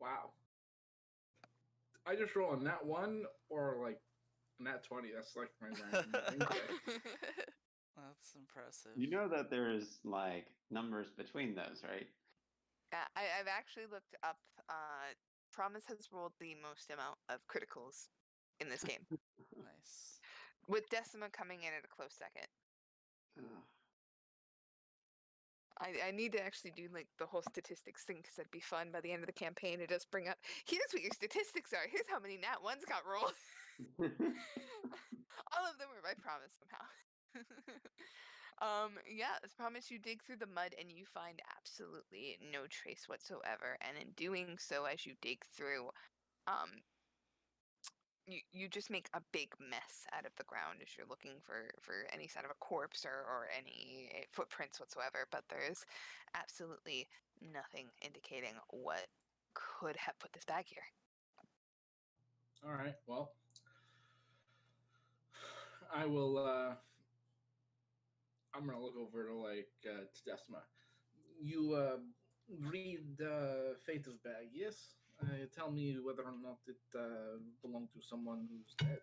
Wow. I just roll a nat 1 or like nat 20. That's like my random thing today. That's impressive. You know that there's like numbers between those, right? Yeah, I've actually looked up. Promise has rolled the most amount of criticals in this game, Nice. with Decima coming in at a close second. Ugh. I need to actually do like the whole statistics thing because it'd be fun by the end of the campaign to just bring up. Here's what your statistics are. Here's how many nat ones got rolled. All of them were by Promise somehow. Yeah, as Promise, you dig through the mud and you find absolutely no trace whatsoever. And in doing so, as you dig through, you just make a big mess out of the ground as you're looking for any sign of a corpse or any footprints whatsoever. But there's absolutely nothing indicating what could have put this bag here. All right. Well, I will. I'm gonna look over to Decima. You read the fate of bag, yes? Tell me whether or not it belonged to someone who's dead.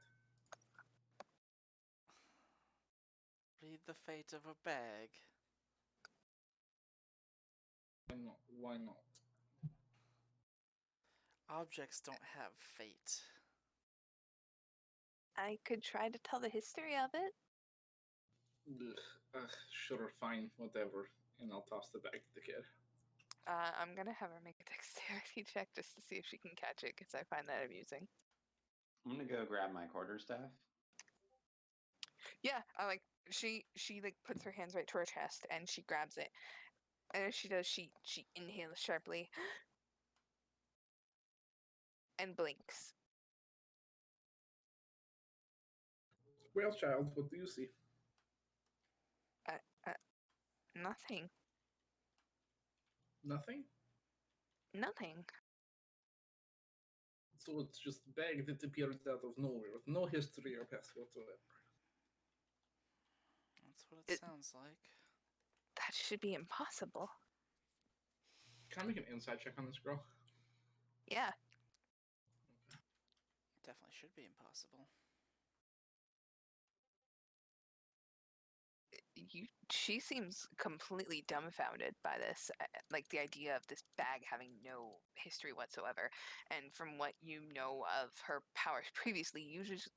Read the fate of a bag. Why not? Objects don't have fate. I could try to tell the history of it. Sure, fine, whatever. And I'll toss the bag to the kid. I'm gonna have her make a dexterity check just to see if she can catch it because I find that amusing. I'm gonna go grab my quarterstaff. Yeah, she like puts her hands right to her chest and she grabs it. And as she does, she inhales sharply and blinks. Well, child, what do you see? Nothing. Nothing? Nothing. So it's just a bag that appeared out of nowhere with no history or past whatsoever. That's what it sounds like. That should be impossible. Can I make an insight check on this girl? Yeah. Definitely should be impossible. She seems completely dumbfounded by this, like the idea of this bag having no history whatsoever. And from what you know of her powers previously,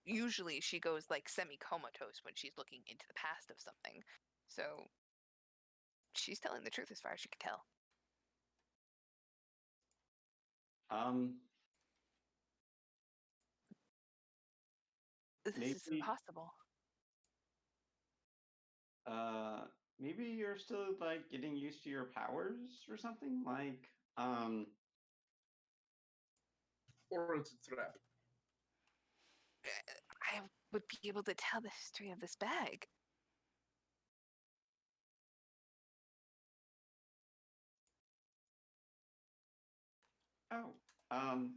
usually she goes like semi-comatose when she's looking into the past of something. So she's telling the truth as far as she can tell. This is Maybe- impossible. Maybe you're still like getting used to your powers or something. Like, Or it's a trap. I would be able to tell the history of this bag. oh,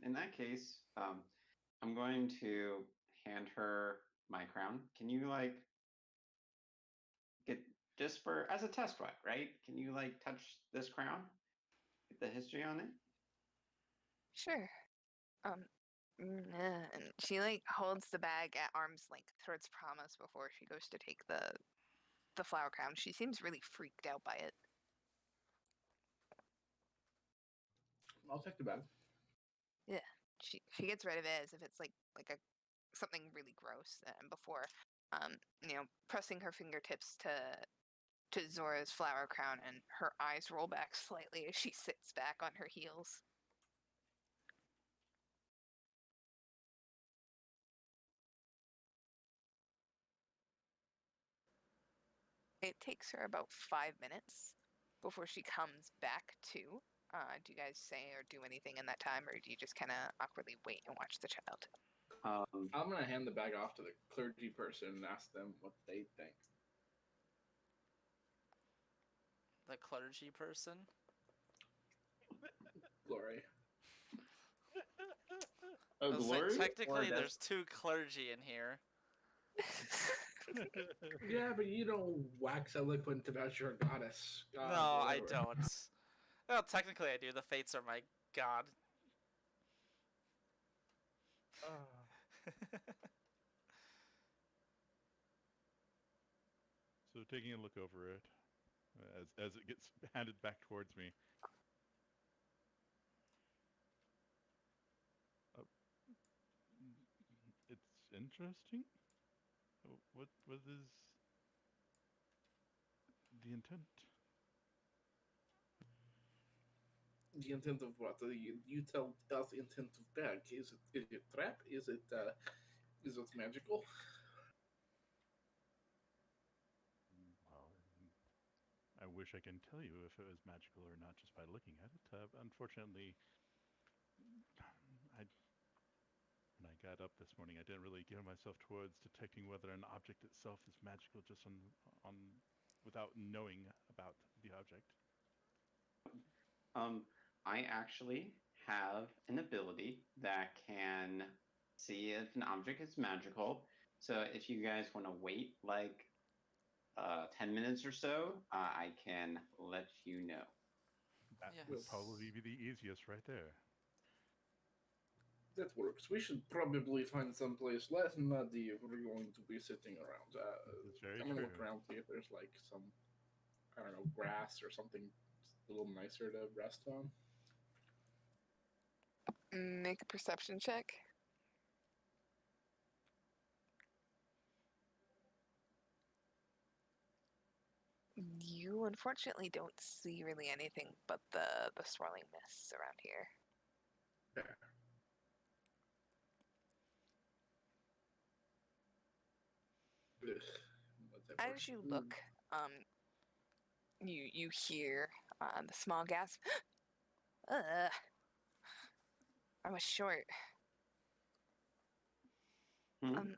in that case, I'm going to hand her my crown. Can you like get just for as a test run, right? Can you like touch this crown? Get the history on it? Sure. And she like holds the bag at arm's length towards Promise before she goes to take the flower crown. She seems really freaked out by it. I'll take the bag. Yeah. She gets rid of it as if it's like a something really gross. And before pressing her fingertips to Zora's flower crown, and her eyes roll back slightly as she sits back on her heels. It takes her about 5 minutes before she comes back to. Do you guys say or do anything in that time, or do you just kind of awkwardly wait and watch the child? I'm going to hand the bag off to the clergy person and ask them what they think. The clergy person? Glory. Oh, I'll say, glory? technically, Or there's 2 clergy in here. Yeah, but you don't wax eloquent about your goddess. God, No, I whatever. don't. Well, technically I do. The fates are my god. So taking a look over it, as it gets handed back towards me. It's interesting. What is the intent? The intent of what? You tell us the intent of bag. Is it trap? Is it magical? Well, I wish I can tell you if it was magical or not just by looking at it. Unfortunately, when I got up this morning, I didn't really gear myself towards detecting whether an object itself is magical just on without knowing about the object. I actually have an ability that can see if an object is magical. So if you guys want to wait like 10 minutes or so, I can let you know. That Yes. would probably be the easiest right there. That works. We should probably find someplace less muddy if we're going to be sitting around. This is very I'm gonna true. look around, see if there's like some, I don't know, grass or something a little nicer to rest on. Make a perception check. You unfortunately don't see really anything but the swirling mists around here. There. Ugh, whatever. As you look, you hear the small gasp. Ugh. I was short. Hmm?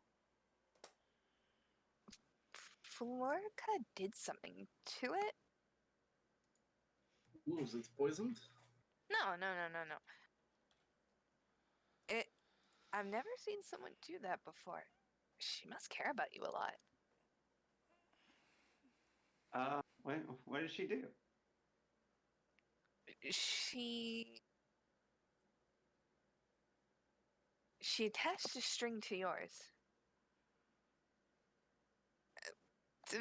Florica did something to it. Ooh, is it poisoned? No. I've never seen someone do that before. She must care about you a lot. What did she do? She attached a string to yours.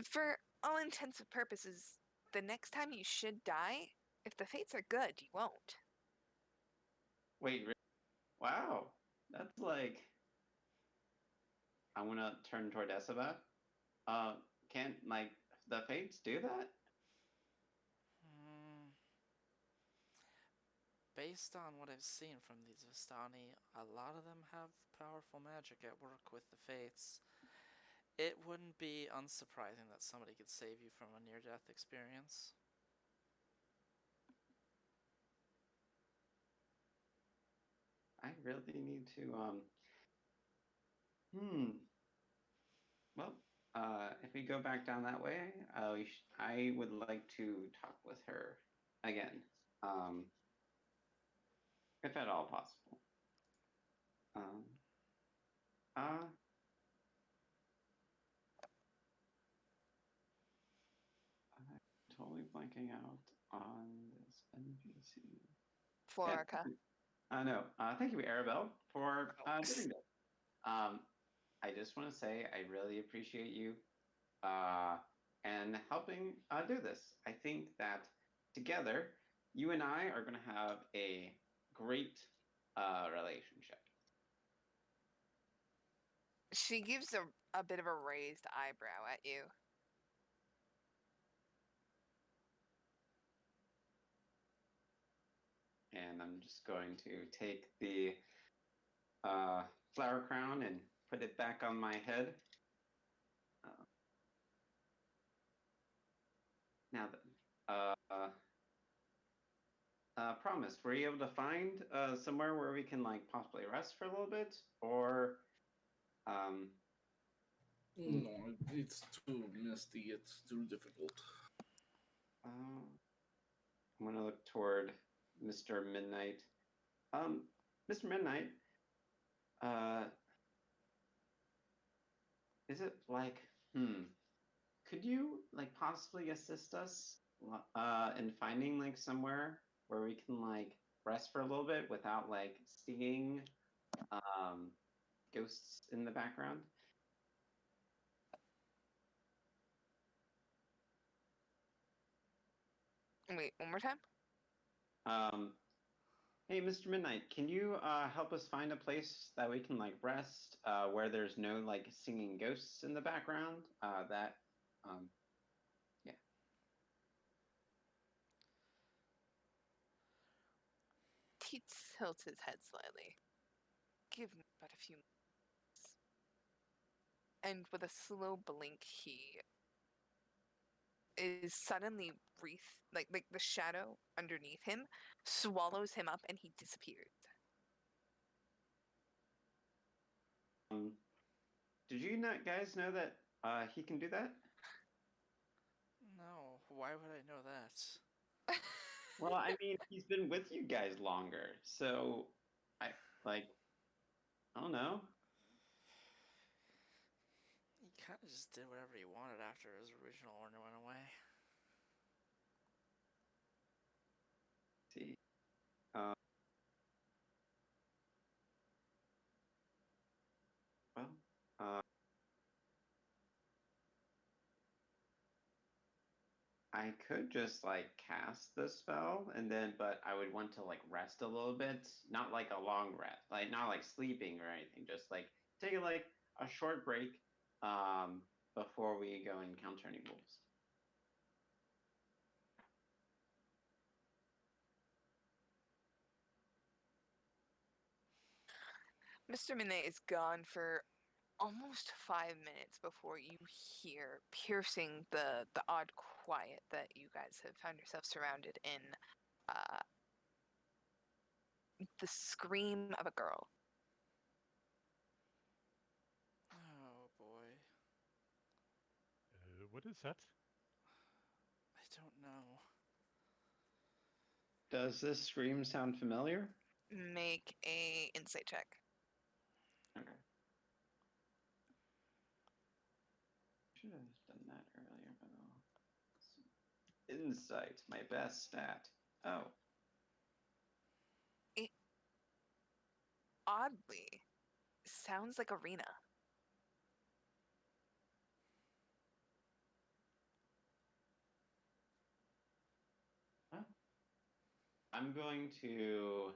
For all intents and purposes, the next time you should die, if the fates are good, you won't. Wait, wow. That's like. I want to turn toward Esteban. Can't, like, the fates do that? Based on what I've seen from these Vistani, a lot of them have powerful magic at work with the fates. It wouldn't be unsurprising that somebody could save you from a near-death experience. I really need to, Well, if we go back down that way, I would like to talk with her again, if at all possible. I'm totally blanking out on this NPC. Florica. No. Thank you, Arabelle, for Oh. doing this. I just want to say I really appreciate you and helping do this. I think that together, you and I are going to have a great relationship. She gives a bit of a raised eyebrow at you. And I'm just going to take the flower crown and put it back on my head. Now then, promise, were you able to find somewhere where we can like possibly rest for a little bit, or No, it's too misty. It's too difficult. I'm gonna look toward Mr. Midnight. Mr. Midnight, is it like, could you like possibly assist us in finding like somewhere where we can like rest for a little bit without like seeing ghosts in the background. Wait, one more time? Hey, Mr. Midnight, can you help us find a place that we can like rest, where there's no like singing ghosts in the background? Yeah. He tilts his head slightly. Give me but a few moments. And with a slow blink, he is suddenly like the shadow underneath him swallows him up and he disappears. Did you guys know that he can do that? No, why would I know that? Well, I mean, he's been with you guys longer, so I don't know. He kind of just did whatever he wanted after his original owner went away. See, well, I could just like cast the spell and then, but I would want to like rest a little bit, not like a long rest, like not like sleeping or anything, just like take like a short break before we go encounter any wolves. Mr. Midnight is gone for almost 5 minutes before you hear, piercing the odd quiet that you guys have found yourself surrounded in, the scream of a girl. Oh boy. What is that? I don't know. Does this scream sound familiar? Make a insight check. Okay. Should have done that earlier, but insight, my best stat. Oh. It oddly sounds like Arena. I'm going to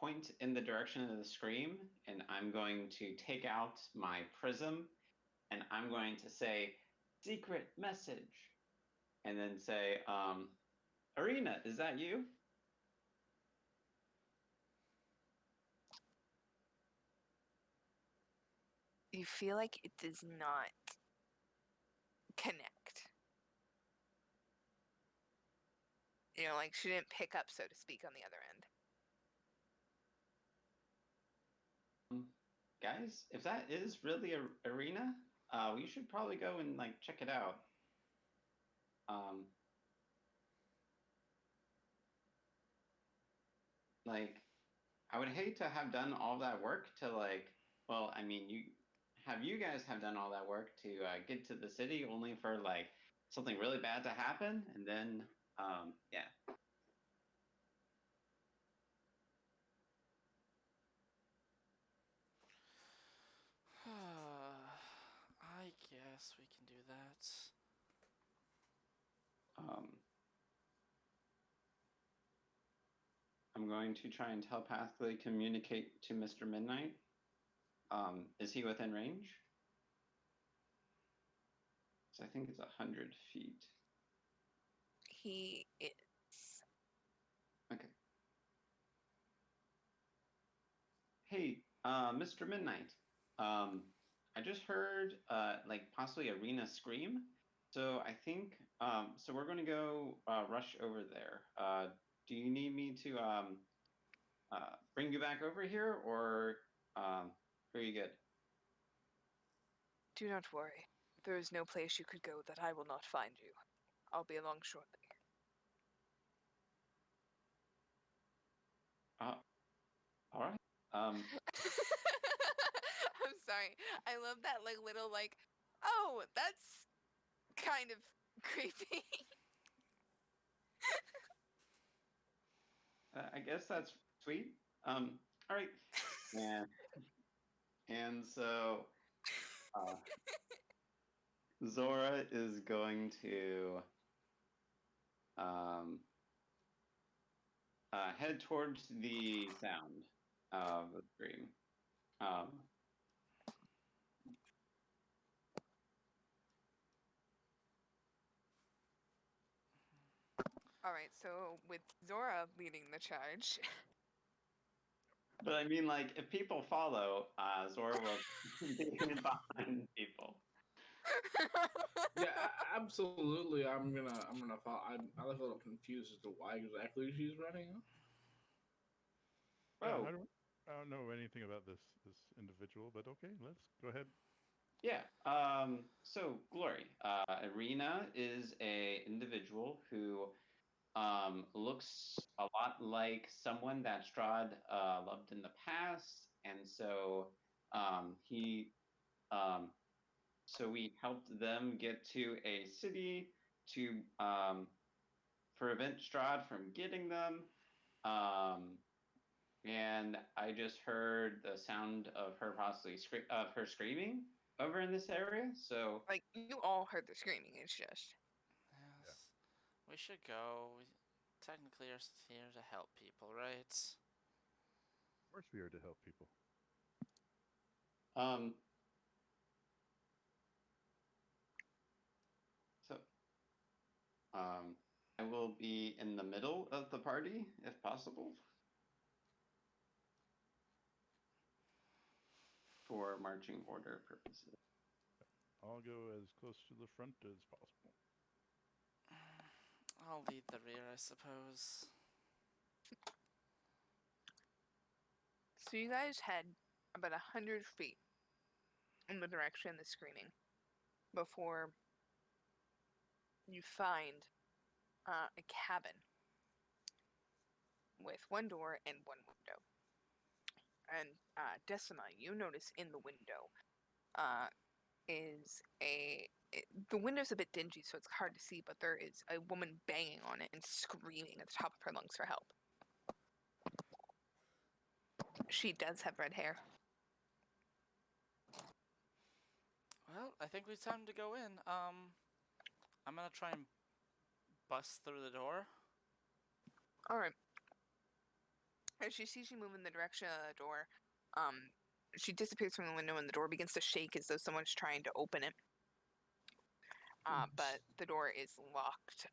point in the direction of the scream, and I'm going to take out my prism, and I'm going to say, secret message, and then say, Arena, is that you? You feel like it does not connect. You know, like she didn't pick up, so to speak, on the other end. Guys, if that is really a Arena, we should probably go and like check it out. Like, I would hate to have done all that work to like, well, I mean, you guys have done all that work to get to the city only for like something really bad to happen, and then yeah. I guess we can do that. I'm going to try and telepathically communicate to Mr. Midnight. Is he within range? So I think it's 100 feet. He is. Okay. Hey, Mr. Midnight. I just heard like possibly Arena scream. So I think so we're gonna go rush over there. Do you need me to bring you back over here, or are you good? Do not worry. There is no place you could go that I will not find you. I'll be along shortly. All right. I'm sorry. I love that like little like, oh, that's kind of creepy. I guess that's sweet. All right. Yeah. And so Zora is going to head towards the sound of the scream. All right, so with Zora leading the charge, But I mean, like, if people follow, Zora will be behind people. Yeah, absolutely. I'm gonna follow. I'm a little confused as to why exactly she's running. Yeah, Oh, I don't know anything about this individual, but okay, let's go ahead. yeah. So Glory, Irina is a individual who looks a lot like someone that Strahd loved in the past, and so he so we helped them get to a city to prevent Strahd from getting them. And I just heard the sound of her possibly screaming over in this area. So like you all heard the screaming. It's just Yes. We should go. We technically are here to help people, right? Of course, we are to help people. um so I will be in the middle of the party if possible for marching order purposes. I'll go as close to the front as possible. I'll lead the rear, I suppose. so. You guys head about 100 feet in the direction of the screaming before you find a cabin with one door and one window. And Decima, you notice in the window is the window's a bit dingy, so it's hard to see, but there is a woman banging on it and screaming at the top of her lungs for help. She does have red hair. Well, I think it's time to go in. I'm gonna try and bust through the door. All right. As she sees you move in the direction of the door, she disappears from the window, and the door begins to shake as though someone's trying to open it. But the door is locked.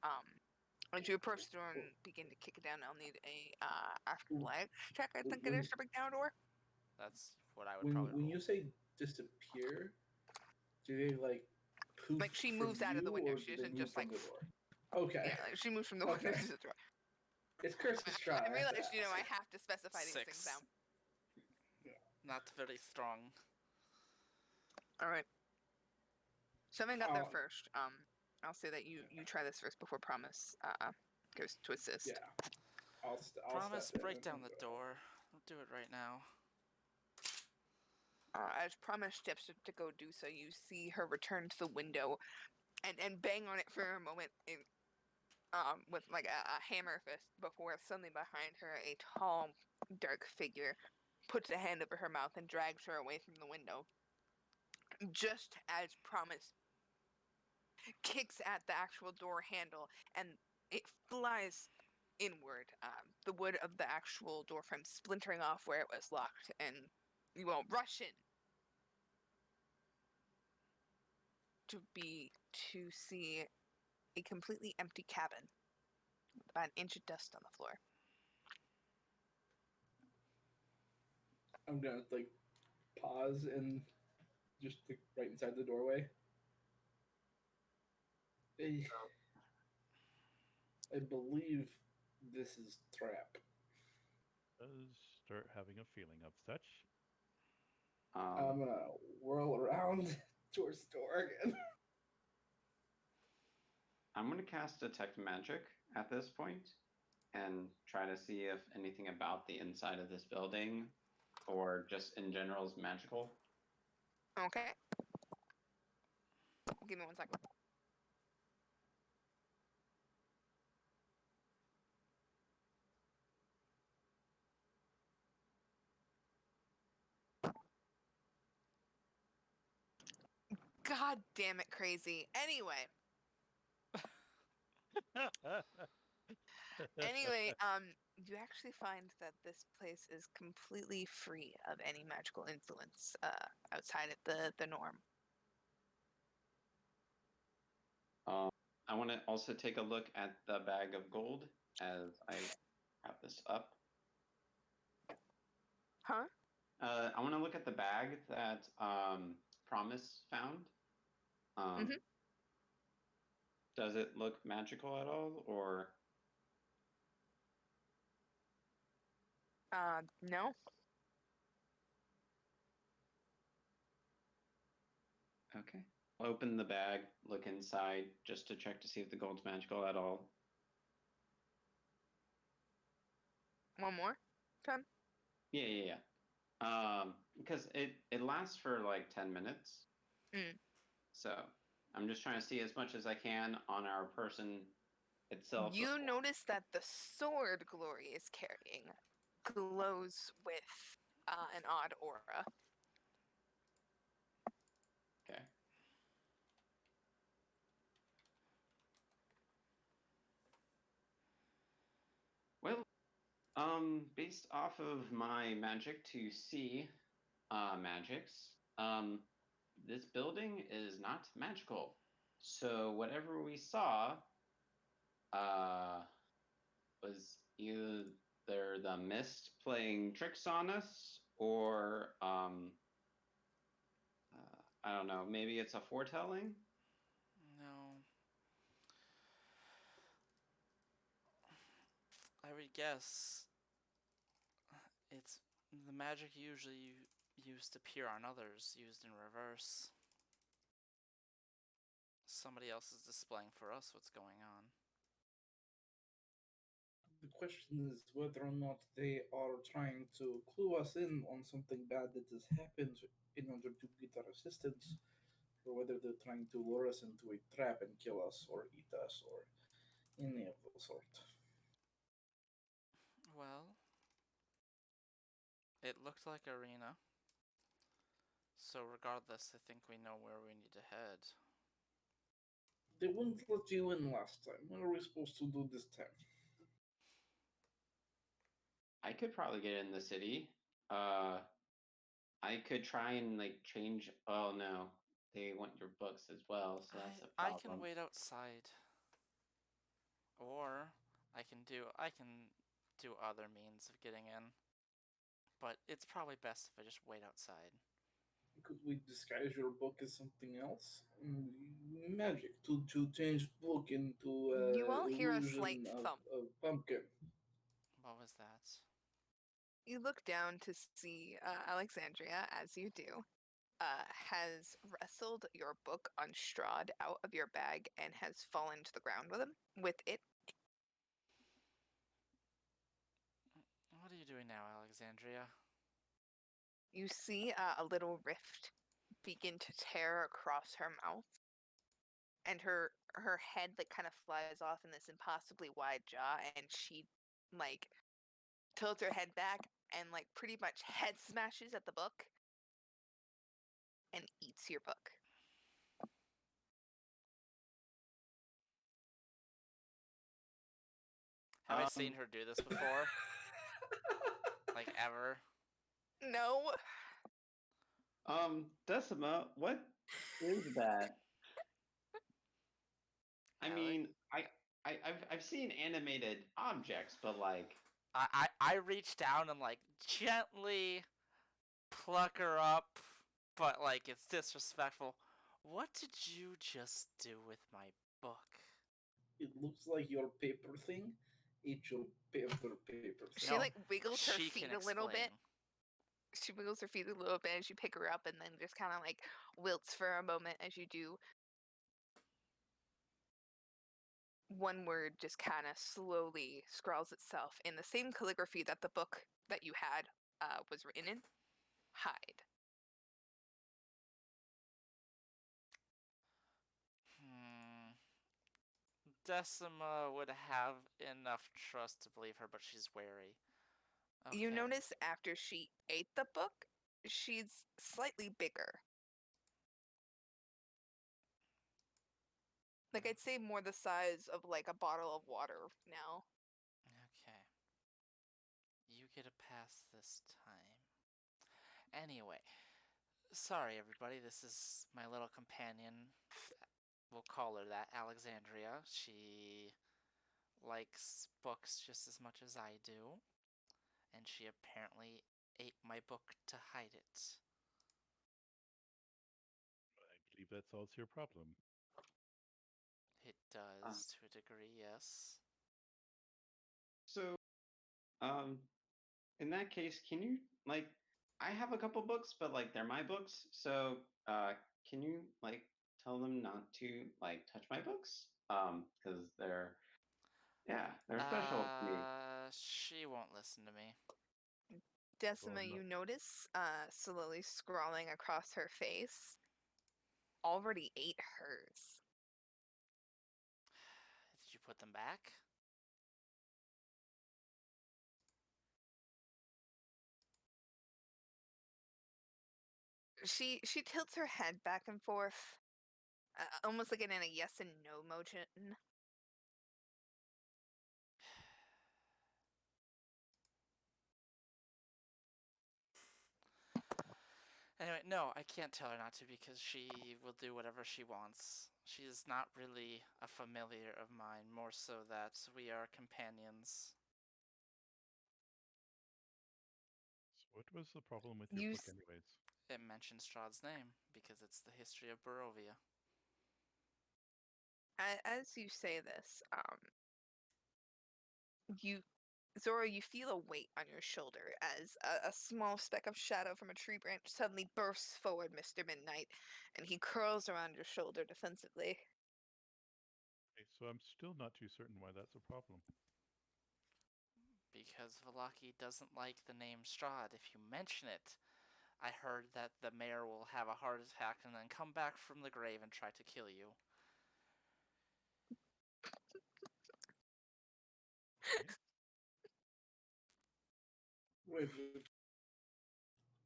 As you approach the door and begin to kick it down, I'll need a athletics check. I think it is to break down a door. That's what I would probably When roll. you say disappear, do they like poof? Like she from moves out of the you, window. or She do they isn't move just from like the door. Okay, yeah, like she moves from the Okay. window to the door. it's Curse of Strahd. I realize I have to specify these things 6. now. Not very strong. All right. So having got there Oh. first, I'll say that you try this first before Promise goes to assist. Yeah, I'll Promise, step in break and down the go. door. Don't do it right now. As Promise steps to go do so, you see her return to the window and bang on it for a moment with like a hammer fist before suddenly behind her a tall, dark figure puts a hand over her mouth and drags her away from the window. Just as Promise kicks at the actual door handle and it flies inward, the wood of the actual door frame splintering off where it was locked, and you all rush in to see a completely empty cabin with about an inch of dust on the floor. I'm gonna like pause and just like, right inside the doorway. I believe this is trap. Does start having a feeling of such. I'm gonna whirl around towards the door again. I'm going to cast Detect Magic at this point and try to see if anything about the inside of this building or just in general is magical. Okay. Give me 1 second. God damn it, crazy. Anyway, you actually find that this place is completely free of any magical influence outside of the norm. I want to also take a look at the bag of gold as I have this up. Huh? I want to look at the bag that Promise found. Mhm. Does it look magical at all, or? No. Okay. I'll open the bag, look inside, just to check to see if the gold's magical at all. One more time. Yeah. Because it lasts for like 10 minutes. Mm. So I'm just trying to see as much as I can on our person itself. You notice that the sword Glory is carrying glows with an odd aura. Okay. Well, based off of my magic to see magics, this building is not magical. So whatever we saw was either the mist playing tricks on us, or I don't know, maybe it's a foretelling. No. I would guess it's the magic usually used to peer on others, used in reverse. Somebody else is displaying for us what's going on. The question is whether or not they are trying to clue us in on something bad that has happened in order to get our assistance, or whether they're trying to lure us into a trap and kill us or eat us or any of the sort. Well, it looked like Arena. So regardless, I think we know where we need to head. They wouldn't let you in last time. What are we supposed to do this time? I could probably get in the city. I could try and like change. Oh no, they want your books as well, so that's a I problem. can wait outside. Or I can do other means of getting in. But it's probably best if I just wait outside. Could we disguise your book as something else? Magic to change book into You all hear a slight illusion thump. of pumpkin. What was that? You look down to see Alexandria, as you do, has wrestled your book unstrawed out of your bag and has fallen to the ground with it. What are you doing now, Alexandria? You see a little rift begin to tear across her mouth, and her head like kind of flies off in this impossibly wide jaw, and she like tilts her head back and like pretty much head smashes at the book and eats your book. Have I seen her do this before? Like ever? No. Decima, what is that? I Alex? mean, I've seen animated objects, but like, I reach down and like gently pluck her up, but like it's disrespectful. What did you just do with my book? It looks like your paper thing. Eat your paper thing. She No, like wiggles her she feet can a little bit. explain. She wiggles her feet a little bit as you pick her up, and then just kind of like wilts for a moment as you do. One word just kind of slowly scrawls itself in the same calligraphy that the book that you had was written in. Hide. Decima would have enough trust to believe her, but she's wary. Okay. You notice after she ate the book, she's slightly bigger. Like I'd say more the size of like a bottle of water now. Okay. You get a pass this time. Anyway, sorry everybody, this is my little companion. We'll call her that, Alexandria. She likes books just as much as I do, and she apparently ate my book to hide it. I believe that solves your problem. It does to a degree, yes. So, in that case, can you like? I have a couple books, but like they're my books. So, can you like tell them not to like touch my books? Because they're special to me. She won't listen to me. Decima, no. you notice slowly scrawling across her face, already ate hers. Did you put them back? She tilts her head back and forth, almost like in a yes and no motion. Anyway, no, I can't tell her not to because she will do whatever she wants. She is not really a familiar of mine, more so that we are companions. So what was the problem with your You book, anyways? It mentions Strahd's name because it's the history of Barovia. As you say this, Zora, you feel a weight on your shoulder as a small speck of shadow from a tree branch suddenly bursts forward, Mr. Midnight, and he curls around your shoulder defensively. Okay, so I'm still not too certain why that's a problem. Because Vallaki doesn't like the name Strahd. If you mention it, I heard that the mayor will have a heart attack and then come back from the grave and try to kill you. Okay. Wait,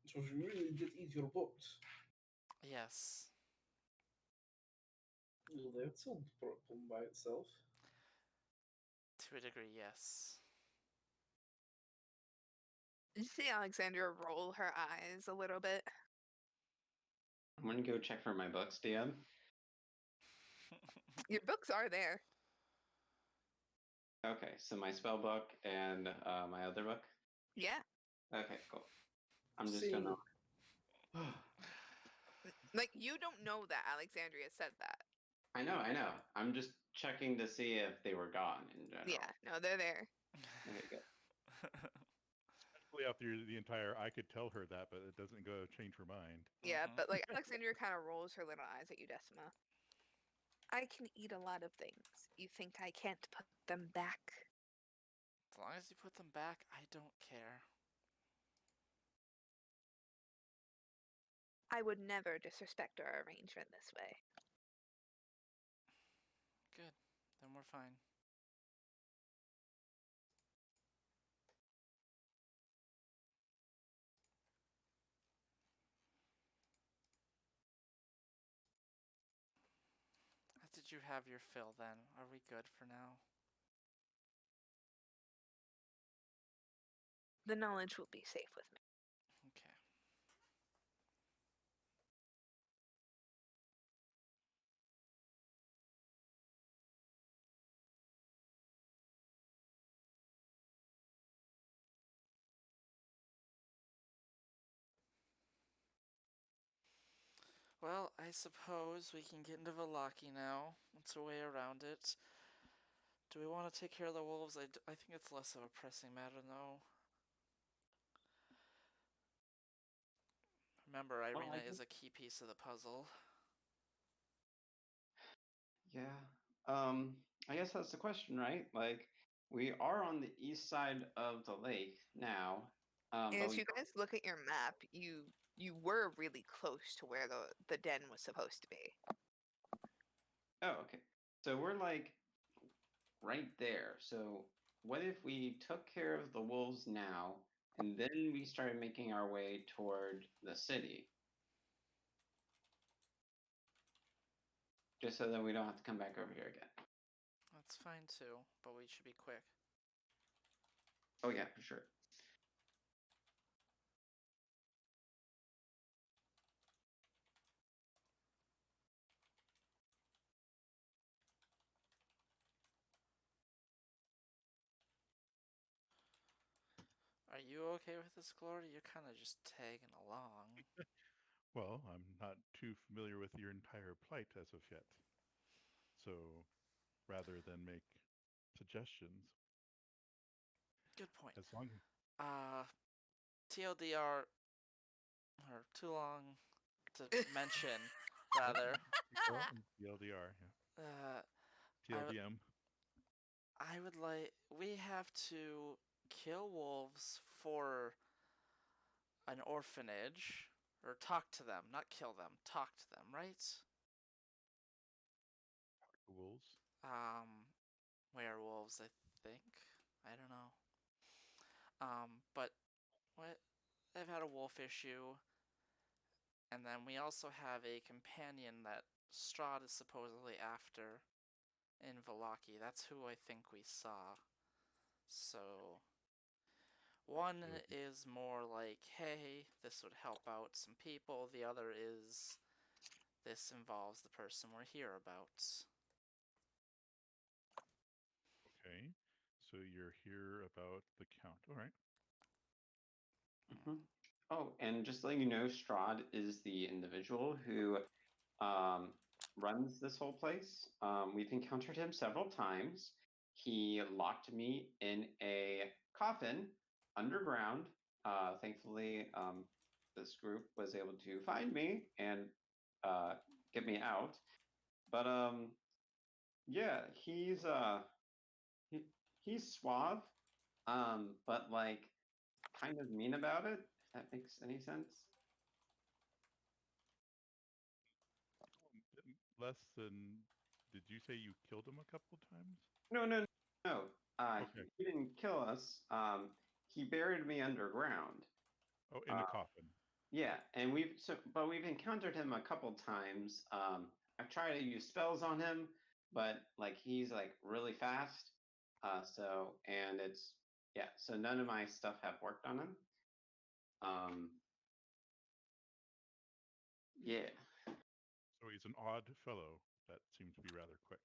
so she really did eat your books? Yes. Well, that's a problem by itself. To a degree, yes. You see Alexandra roll her eyes a little bit. I'm gonna go check for my books, DM. Your books are there. Okay, so my spell book and my other book. Yeah. Okay, cool. I'm just See, gonna. Like, you don't know that Alexandria said that. I know. I'm just checking to see if they were gone in general. Yeah, no, they're there. Okay, good. Especially after the entire, I could tell her that, but it doesn't go change her mind. Yeah, Mhm. but like Alexandria kind of rolls her little eyes at you, Decima. I can eat a lot of things. You think I can't put them back? As long as you put them back, I don't care. I would never disrespect our arrangement this way. Good. Then we're fine. Did you have your fill then? Are we good for now? The knowledge will be safe with me. Okay. Well, I suppose we can get into Vallaki now. What's a way around it? Do we want to take care of the wolves? I think it's less of a pressing matter, though. Remember, Well, Irina I is think- a key piece of the puzzle. Yeah. I guess that's the question, right? Like, we are on the east side of the lake now. But As we you guys look at your map, you were really close to where the den was supposed to be. Oh, okay. So we're like right there. So what if we took care of the wolves now and then we started making our way toward the city? just so that we don't have to come back over here again. That's fine too, but we should be quick. Oh yeah, for sure. Are you okay with this, Glory? You're kind of just tagging along. Well, I'm not too familiar with your entire plight as of yet. So rather than make suggestions, Good point. as long TLDR, or too long to mention, rather. TLDR, yeah. Uh, TLDM. I would like. We have to kill wolves for an orphanage, or talk to them, not kill them. Talk to them, right? Wolves. Werewolves, I think. I don't know. But what? They've had a wolf issue, and then we also have a companion that Strahd is supposedly after in Valaki. That's who I think we saw. So one is more like, hey, this would help out some people. The other is, this involves the person we're here about. Okay. So you're here about the count. All right. Oh, and just letting you know, Strahd is the individual who runs this whole place. We've encountered him several times. He locked me in a coffin underground. Thankfully, this group was able to find me and get me out. But yeah, he's suave, but like kind of mean about it. If that makes any sense. Less than. Did you say you killed him a couple times? No. Okay. He didn't kill us. He buried me underground. Oh, in a coffin. Yeah, and but we've encountered him a couple times. I've tried to use spells on him, but like he's like really fast. And it's so none of my stuff have worked on him. Yeah. So he's an odd fellow that seems to be rather quick.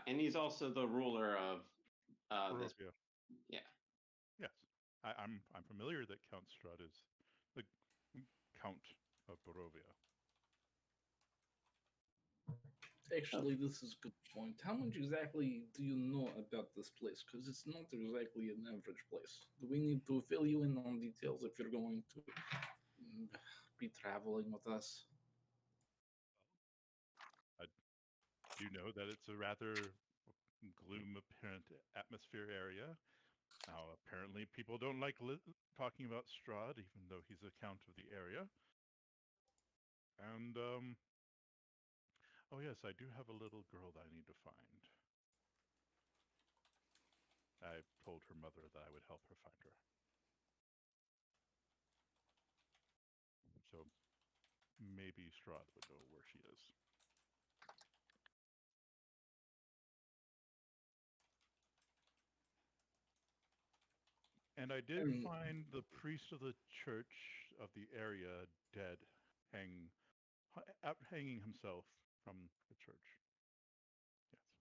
And he's also the ruler of this. Barovia. Yeah. Yes, I'm familiar that Count Strahd is the Count of Barovia. Actually, this is a good point. How much exactly do you know about this place? Because it's not exactly an average place. Do we need to fill you in on details if you're going to be traveling with us? I do know that it's a rather gloom apparent atmosphere area. Now, apparently, people don't like talking about Strahd, even though he's a count of the area. And, oh yes, I do have a little girl that I need to find. I told her mother that I would help her find her. So maybe Strahd would know where she is. And I did find the priest of the church of the area dead, hanging himself from the church.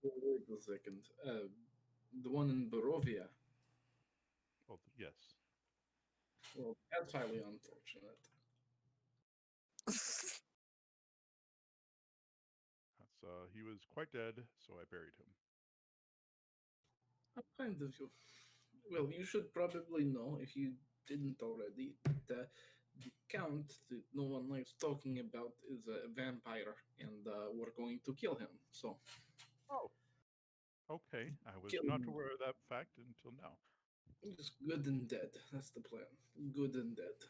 Yes. Wait a second. The one in Barovia. Oh, yes. Well, that's highly unfortunate. He was quite dead, so I buried him. How kind of you. Well, you should probably know, if you didn't already, that the Count that no one likes talking about is a vampire, and we're going to kill him. So. Oh. Okay, I was Kill not him. aware of that fact until now. Just good and dead. That's the plan. Good and dead.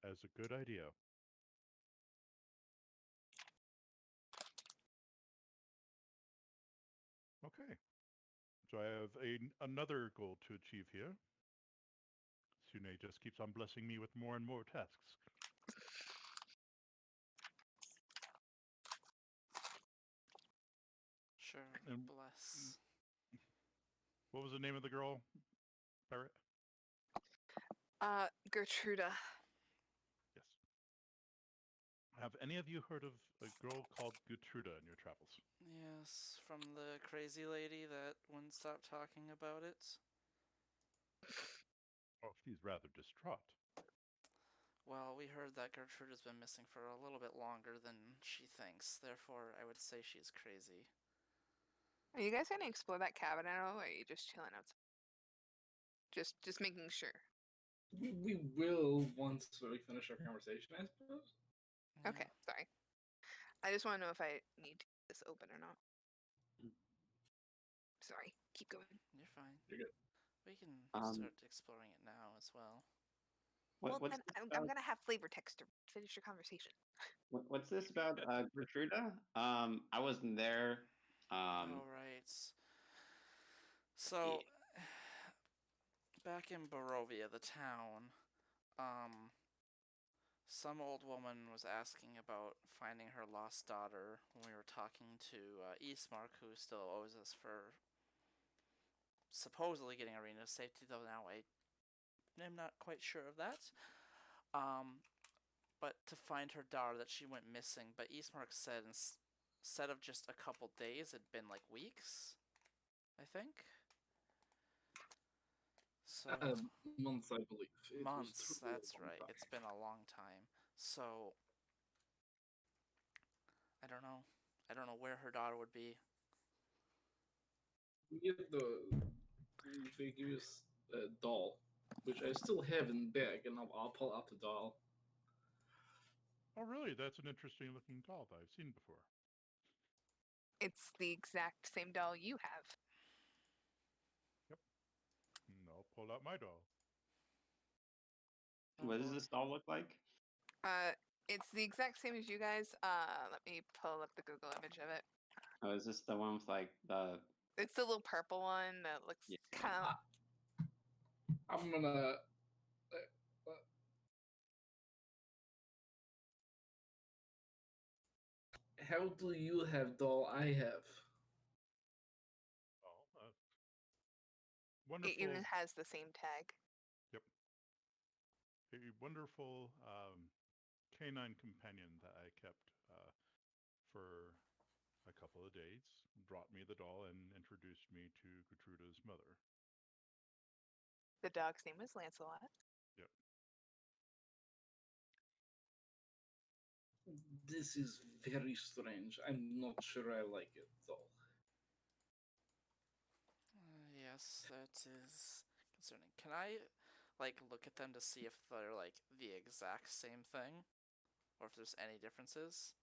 As a good idea. Okay. So I have another goal to achieve here. Sune just keeps on blessing me with more and more tasks. And Bless. what was the name of the girl? Parrot? Gertruda. Yes. Have any of you heard of a girl called Gertruda in your travels? Yes, from the crazy lady that wouldn't stop talking about it. Oh, she's rather distraught. Well, we heard that Gertrude has been missing for a little bit longer than she thinks. Therefore, I would say she's crazy. Are you guys gonna explore that cabin at all, or are you just chilling outside? Just making sure. We will once we finish our conversation, I suppose. Okay, sorry. I just want to know if I need to keep this open or not. Sorry, keep going. You're fine. You're good. We can Um, start exploring it now as well. What, Well, what's then this I'm about? gonna have flavor text to finish your conversation. What's this about, Gertruda? I wasn't there. All right. So, back in Barovia, the town, some old woman was asking about finding her lost daughter when we were talking to Eastmark, who still owes us for supposedly getting Arena safety, though now I'm not quite sure of that. But to find her daughter, that she went missing. But Eastmark said instead of just a couple days, it'd been like weeks, I think. So Months, I believe. It was months. truly a That's long right. time. It's been a long time. So I don't know. I don't know where her daughter would be. We get they give us a doll, which I still have in bag, and I'll pull out the doll. Oh, really? That's an interesting looking doll that I've seen before. It's the exact same doll you have. And I'll pull out my doll. Oh, What does boy. this doll look like? It's the exact same as you guys. Let me pull up the Google image of it. Oh, is this the one with like the? It's the little purple one that looks Yeah. kind of. I'm gonna. How do you have doll I have? Oh, It wonderful. even has the same tag. Yep. A wonderful canine companion that I kept for a couple of days brought me the doll and introduced me to Gertruda's mother. The dog's name was Lancelot. Yep. This is very strange. I'm not sure I like it though. Yes, that is concerning. Can I, like, look at them to see if they're, like, the exact same thing? Or if there's any differences?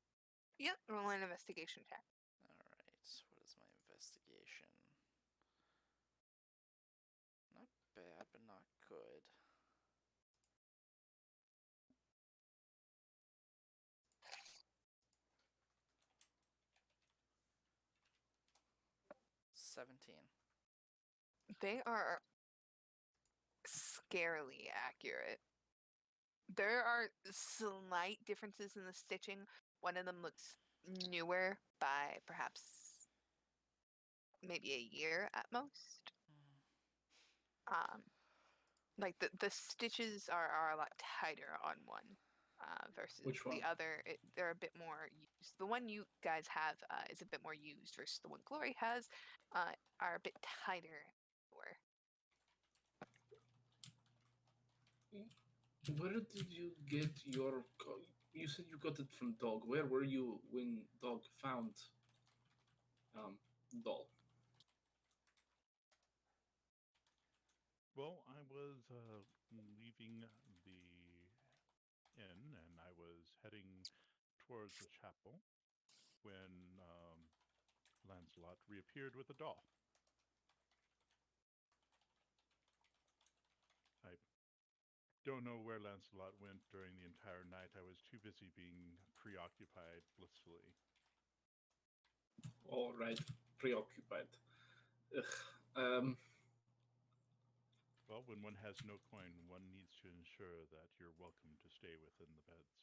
Yep, roll an investigation check. Alright, what is my investigation? Not bad, but not good. $17. They are scarily accurate. There are slight differences in the stitching. One of them looks newer by perhaps maybe a year at most. Like the stitches are a lot tighter on one versus Which one? the other. They're a bit more used. The one you guys have is a bit more used versus the one Glory has are a bit tighter. Where did you get your? You said you got it from Dog. Where were you when Dog found doll? Well, I was leaving the inn and I was heading towards the chapel when Lancelot reappeared with a doll. I don't know where Lancelot went during the entire night. I was too busy being preoccupied blissfully. All right, preoccupied. Ugh. Well, when one has no coin, one needs to ensure that you're welcome to stay within the beds.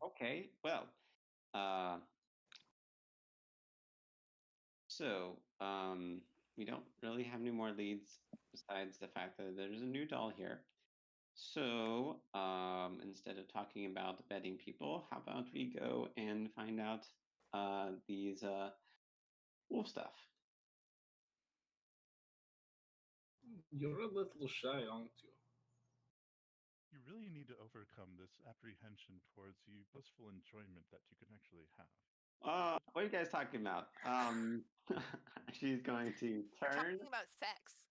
Okay. Well, We don't really have any more leads besides the fact that there's a new doll here. So, instead of talking about bedding people, how about we go and find out these wolf stuff? You're a little shy, aren't you? You really need to overcome this apprehension towards the blissful enjoyment that you can actually have. What are you guys talking about? She's going to We're turn talking about sex.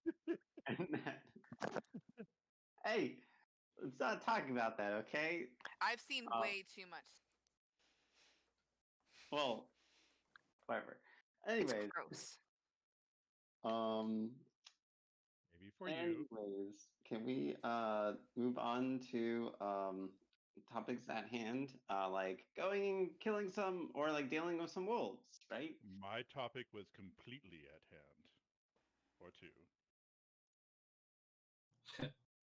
and hey, let's not talk about that, okay? I've seen way too much. Well, whatever. It's Anyways, gross. Maybe for you. anyways, can we move on to topics at hand? Like going and killing some or like dealing with some wolves, right? My topic was completely at hand. Or two.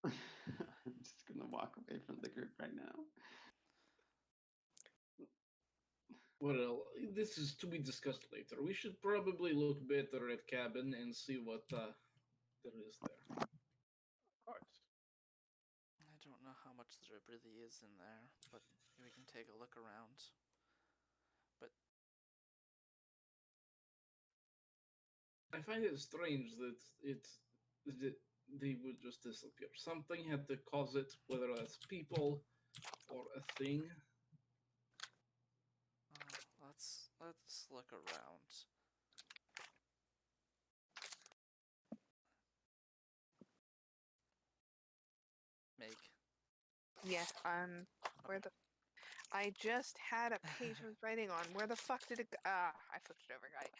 I'm just gonna walk away from the group right now. Well, this is to be discussed later. We should probably look better at cabin and see what there is there. Of course. I don't know how much there really is in there, but we can take a look around. But I find it strange that that they would just disappear. Something had to cause it, whether that's people or a thing. let's look around. Meg. Yes, where the... I just had a page I was writing on. Where the fuck did it go? Ah, I flipped it over, right?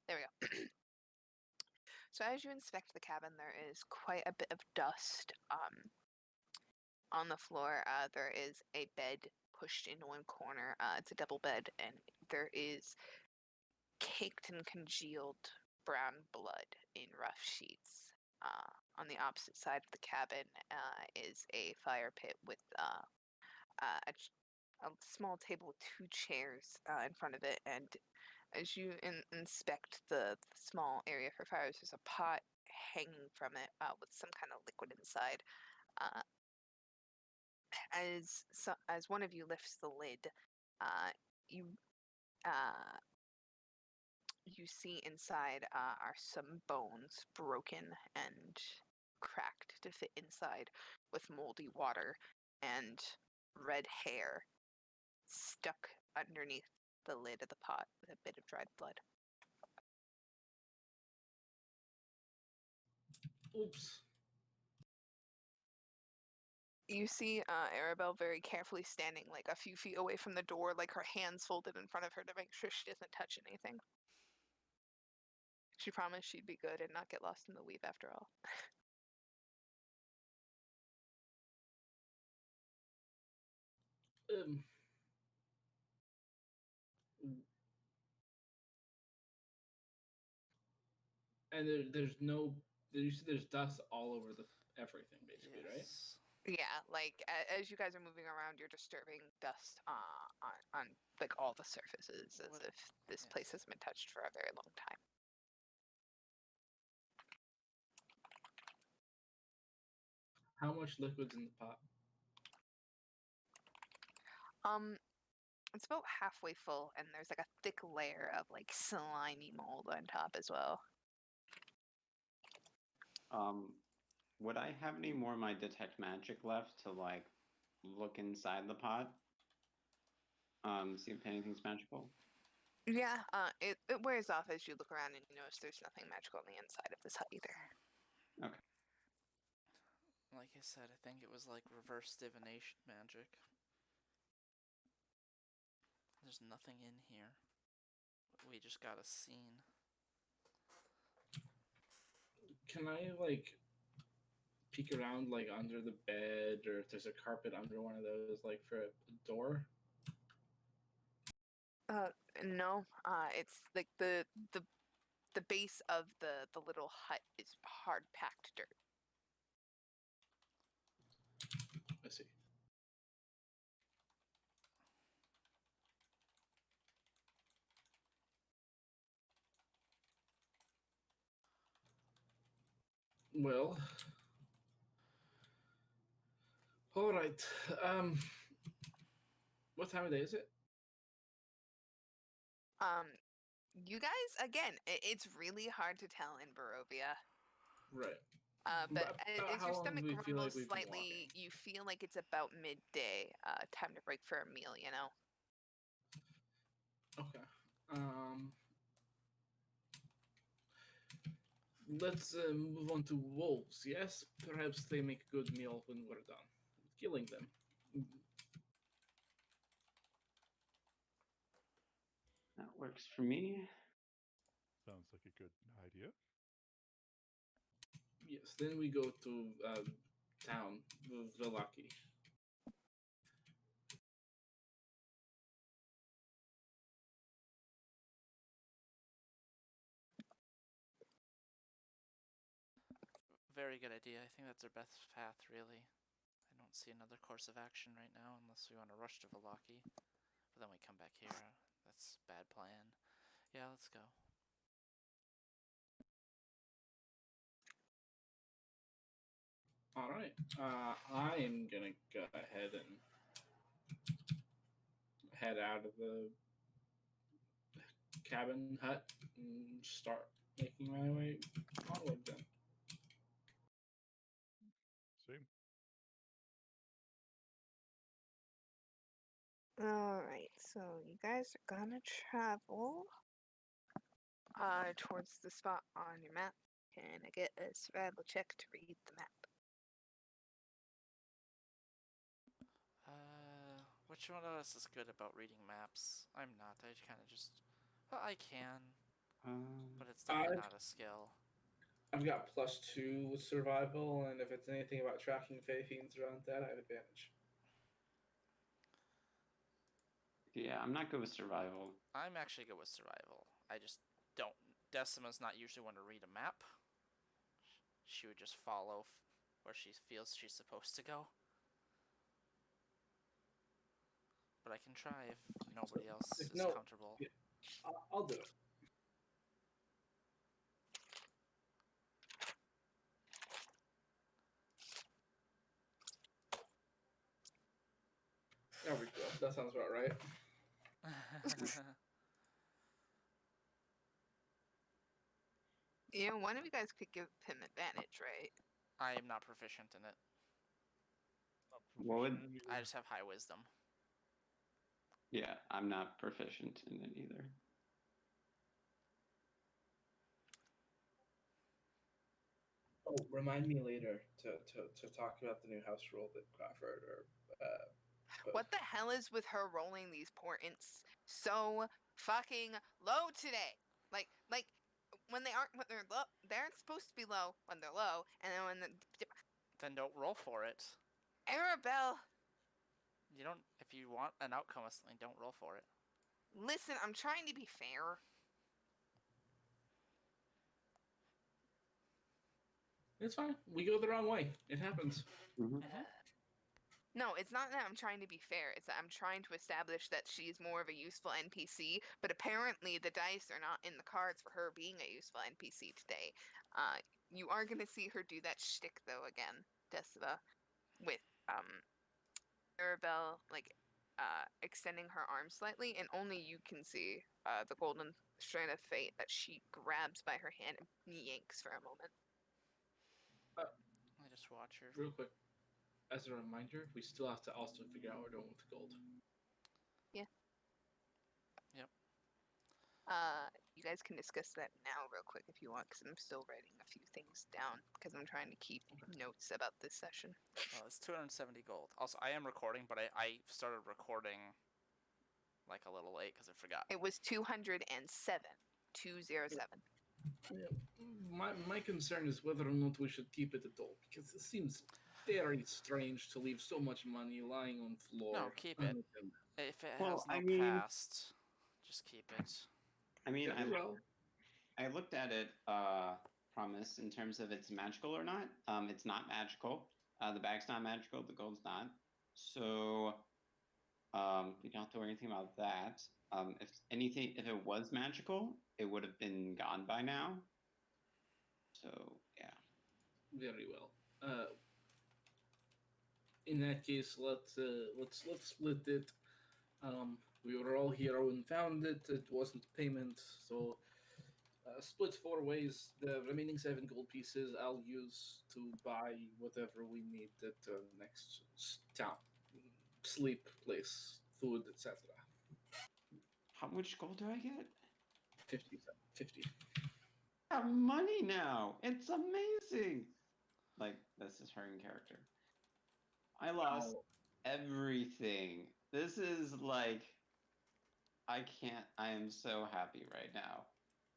There we go. So as you inspect the cabin, there is quite a bit of dust on the floor. There is a bed pushed into one corner. It's a double bed, and there is caked and congealed brown blood in rough sheets. On the opposite side of the cabin is a fire pit with a small table with two chairs in front of it, and as you inspect the small area for fires, there's a pot hanging from it with some kind of liquid inside. As one of you lifts the lid, you you see inside are some bones, broken and cracked to fit inside, with moldy water and red hair stuck underneath the lid of the pot with a bit of dried blood. Oops. You see Arabelle very carefully standing like a few feet away from the door, like her hands folded in front of her to make sure she doesn't touch anything. She promised she'd be good and not get lost in the weave after all. And there's dust all over everything, basically, right? Yes. Yeah, like as you guys are moving around, you're disturbing dust on like all the surfaces, as What- if this yes. place hasn't been touched for a very long time. How much liquid's in the pot? It's about halfway full, and there's like a thick layer of like slimy mold on top as well. Would I have any more of my detect magic left to like look inside the pot? See if anything's magical. Yeah, it wears off as you look around and you notice there's nothing magical on the inside of this hut either. Okay. Like I said, I think it was like reverse divination magic. There's nothing in here. We just got a scene. Can I like peek around like under the bed, or if there's a carpet under one of those, like for a door? No, it's like the base of the little hut is hard packed dirt. I see. Well, all right. What time of day is it? Um, you guys, again, it's really hard to tell in Barovia. Right. But About as how your long stomach do we feel like grumbles we've been slightly, walking? you feel like it's about midday. Time to break for a meal, you know? Okay. Let's move on to wolves. Yes, perhaps they make a good meal when we're done killing them. That works for me. Sounds like a good idea. Yes. Then we go to town, Velaki. Very good idea. I think that's our best path, really. I don't see another course of action right now unless we want to rush to Velaki. But then we come back here. That's a bad plan. Yeah, let's go. All right. I am gonna go ahead and head out of the cabin hut and start making my way onward. Then. Same. Alright, so you guys are gonna travel towards the spot on your map. Can I get a survival check to read the map? Which one of us is good about reading maps? I'm not. I kind of just. Well, I can, but it's definitely I've not a skill. I've got +2 with survival, and if it's anything about tracking Fey fiends around that, I have advantage. Yeah, I'm not good with survival. I'm actually good with survival. I just don't. Decima's not usually one to read a map. She would just follow where she feels she's supposed to go. But I can try if nobody else If is no, comfortable. yeah, I'll do it. There we go. That sounds about right. You know, one of you guys could give him advantage, right? I am not proficient in it. What would? I just have high wisdom. Yeah, I'm not proficient in it either. Oh, remind me later to talk about the new house rule that Crawford or What the hell is with her rolling these portents so fucking low today? Like when they're low, they aren't supposed to be low when they're low, and then when the Then don't roll for it. Arabelle, You don't. If you want an outcome of something, don't roll for it. listen, I'm trying to be fair. It's fine. We go the wrong way. It happens. Mhm. No, it's not that I'm trying to be fair. It's that I'm trying to establish that she's more of a useful NPC, but apparently the dice are not in the cards for her being a useful NPC today. You are gonna see her do that shtick though again, Decima, with Arabelle extending her arm slightly, and only you can see the golden strand of fate that she grabs by her hand and yanks for a moment. I just watch her. Real quick, as a reminder, we still have to also figure out what we're doing with the gold. Yeah. Yep. You guys can discuss that now real quick if you want, because I'm still writing a few things down because I'm trying to keep notes about this session. Well, it's 270 gold. Also, I am recording, but I started recording like a little late because I forgot. It was 207. 207. Yeah. My concern is whether or not we should keep it at all, because it seems very strange to leave so much money lying on the floor. No, keep it. unattended. If it Well, has no I mean- past, just keep it. I mean, Very well. I looked at it, Promise, in terms of it's magical or not. It's not magical. The bag's not magical. The gold's not. So, we don't have to worry anything about that. If it was magical, it would have been gone by now. So, yeah. Very well. In that case, let's split it. We were all here when found it. It wasn't payment, so split 4 ways. The remaining 7 gold pieces I'll use to buy whatever we need at the next town, sleep place, food, etc. How much gold do I get? 50. 50. I have money now. It's amazing. Like, this is her in character. I lost Wow. everything. This is like, I can't. I am so happy right now.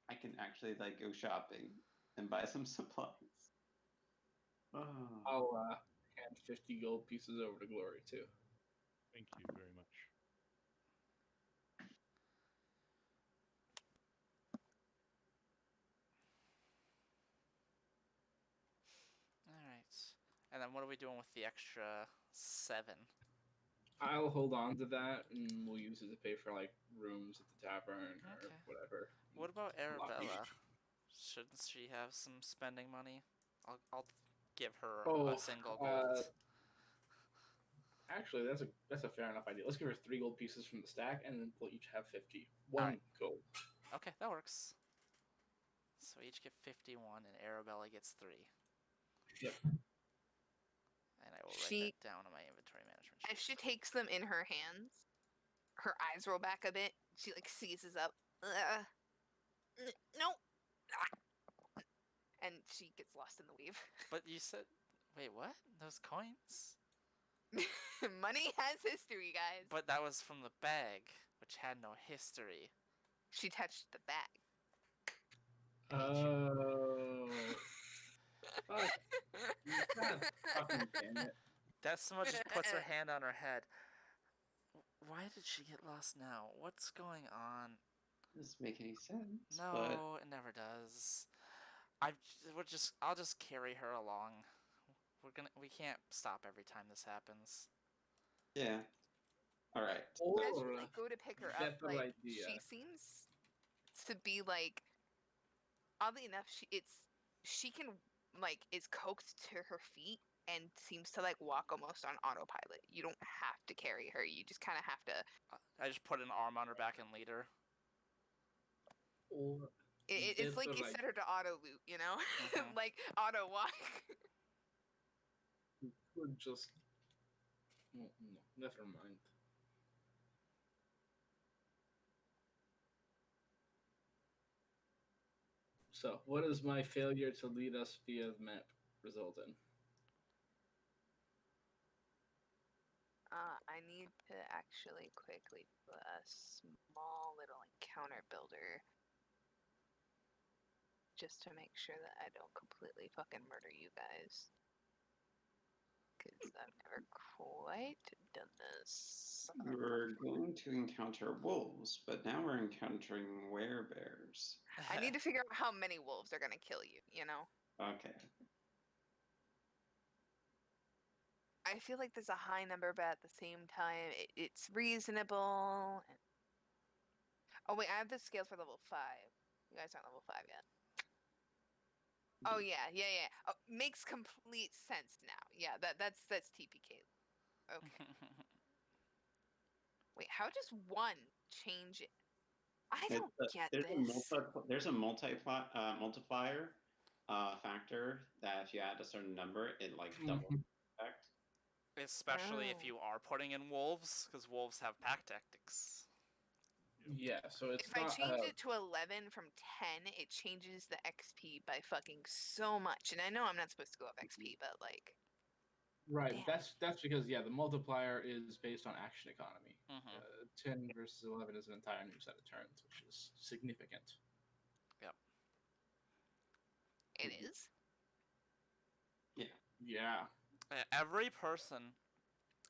I can actually like go shopping and buy some supplies. Oh. I'll hand 50 gold pieces over to Glory too. Thank you very much. Alright. And then what are we doing with the extra 7? I'll hold on to that, and we'll use it to pay for like rooms at the tavern or Okay. whatever. What about Lucky. Arabella? Shouldn't she have some spending money? I'll give her Oh, a single gold. Actually, that's a fair enough idea. Let's give her 3 gold pieces from the stack, and then we'll each have 50. 1 Alright. gold. Okay, that works. So we each get 51, and Arabella gets 3. Yep. And I will write She- that down on my inventory management As sheet. she takes them in her hands, her eyes roll back a bit. She like seizes up. No. Ah. And she gets lost in the weave. But you said, wait, what? Those coins? Money has history, guys. But that was from the bag, which had no history. She touched the bag. Oh. Fuck. God fucking damn it. Decima just puts her hand on her head. Why did she get lost now? What's going on? Doesn't make any sense. No, But it never does. I'll just carry her along. We can't stop every time this happens. yeah. All right. Or As you like go to pick her up, better like idea. she seems to be like, oddly enough, she can like is coaxed to her feet and seems to like walk almost on autopilot. You don't have to carry her. You just kind of have to. I just put an arm on her back and lead her. Or It's like you better set her to auto loot, you know, Mhm. like auto walk. we could just. No, never mind. So, what does my failure to lead us via the map result in? I need to actually quickly put a small little encounter builder just to make sure that I don't completely fucking murder you guys. Because I've never quite done this. We were going to encounter wolves, but now we're encountering werebears. I need to figure out how many wolves are gonna kill you, you know? Okay. I feel like there's a high number, but at the same time, it's reasonable. Oh, wait, I have the scale for level 5. You guys aren't level 5 yet. Oh, yeah. Oh, makes complete sense now. Yeah, that's TPK. Okay. Wait, how does 1 change it? I don't get this. There's a multiplier factor that if you add a certain number, it like doubles the effect. Especially if Oh. you are putting in wolves, because wolves have pack tactics. Yeah, so it's If I not. change it to 11 from 10, it changes the XP by fucking so much. And I know I'm not supposed to go up XP, but like. Right, Damn. that's because the multiplier is based on action economy. Mhm. 10 versus 11 is an entire new set of turns, which is significant. It is? Yeah. Every person,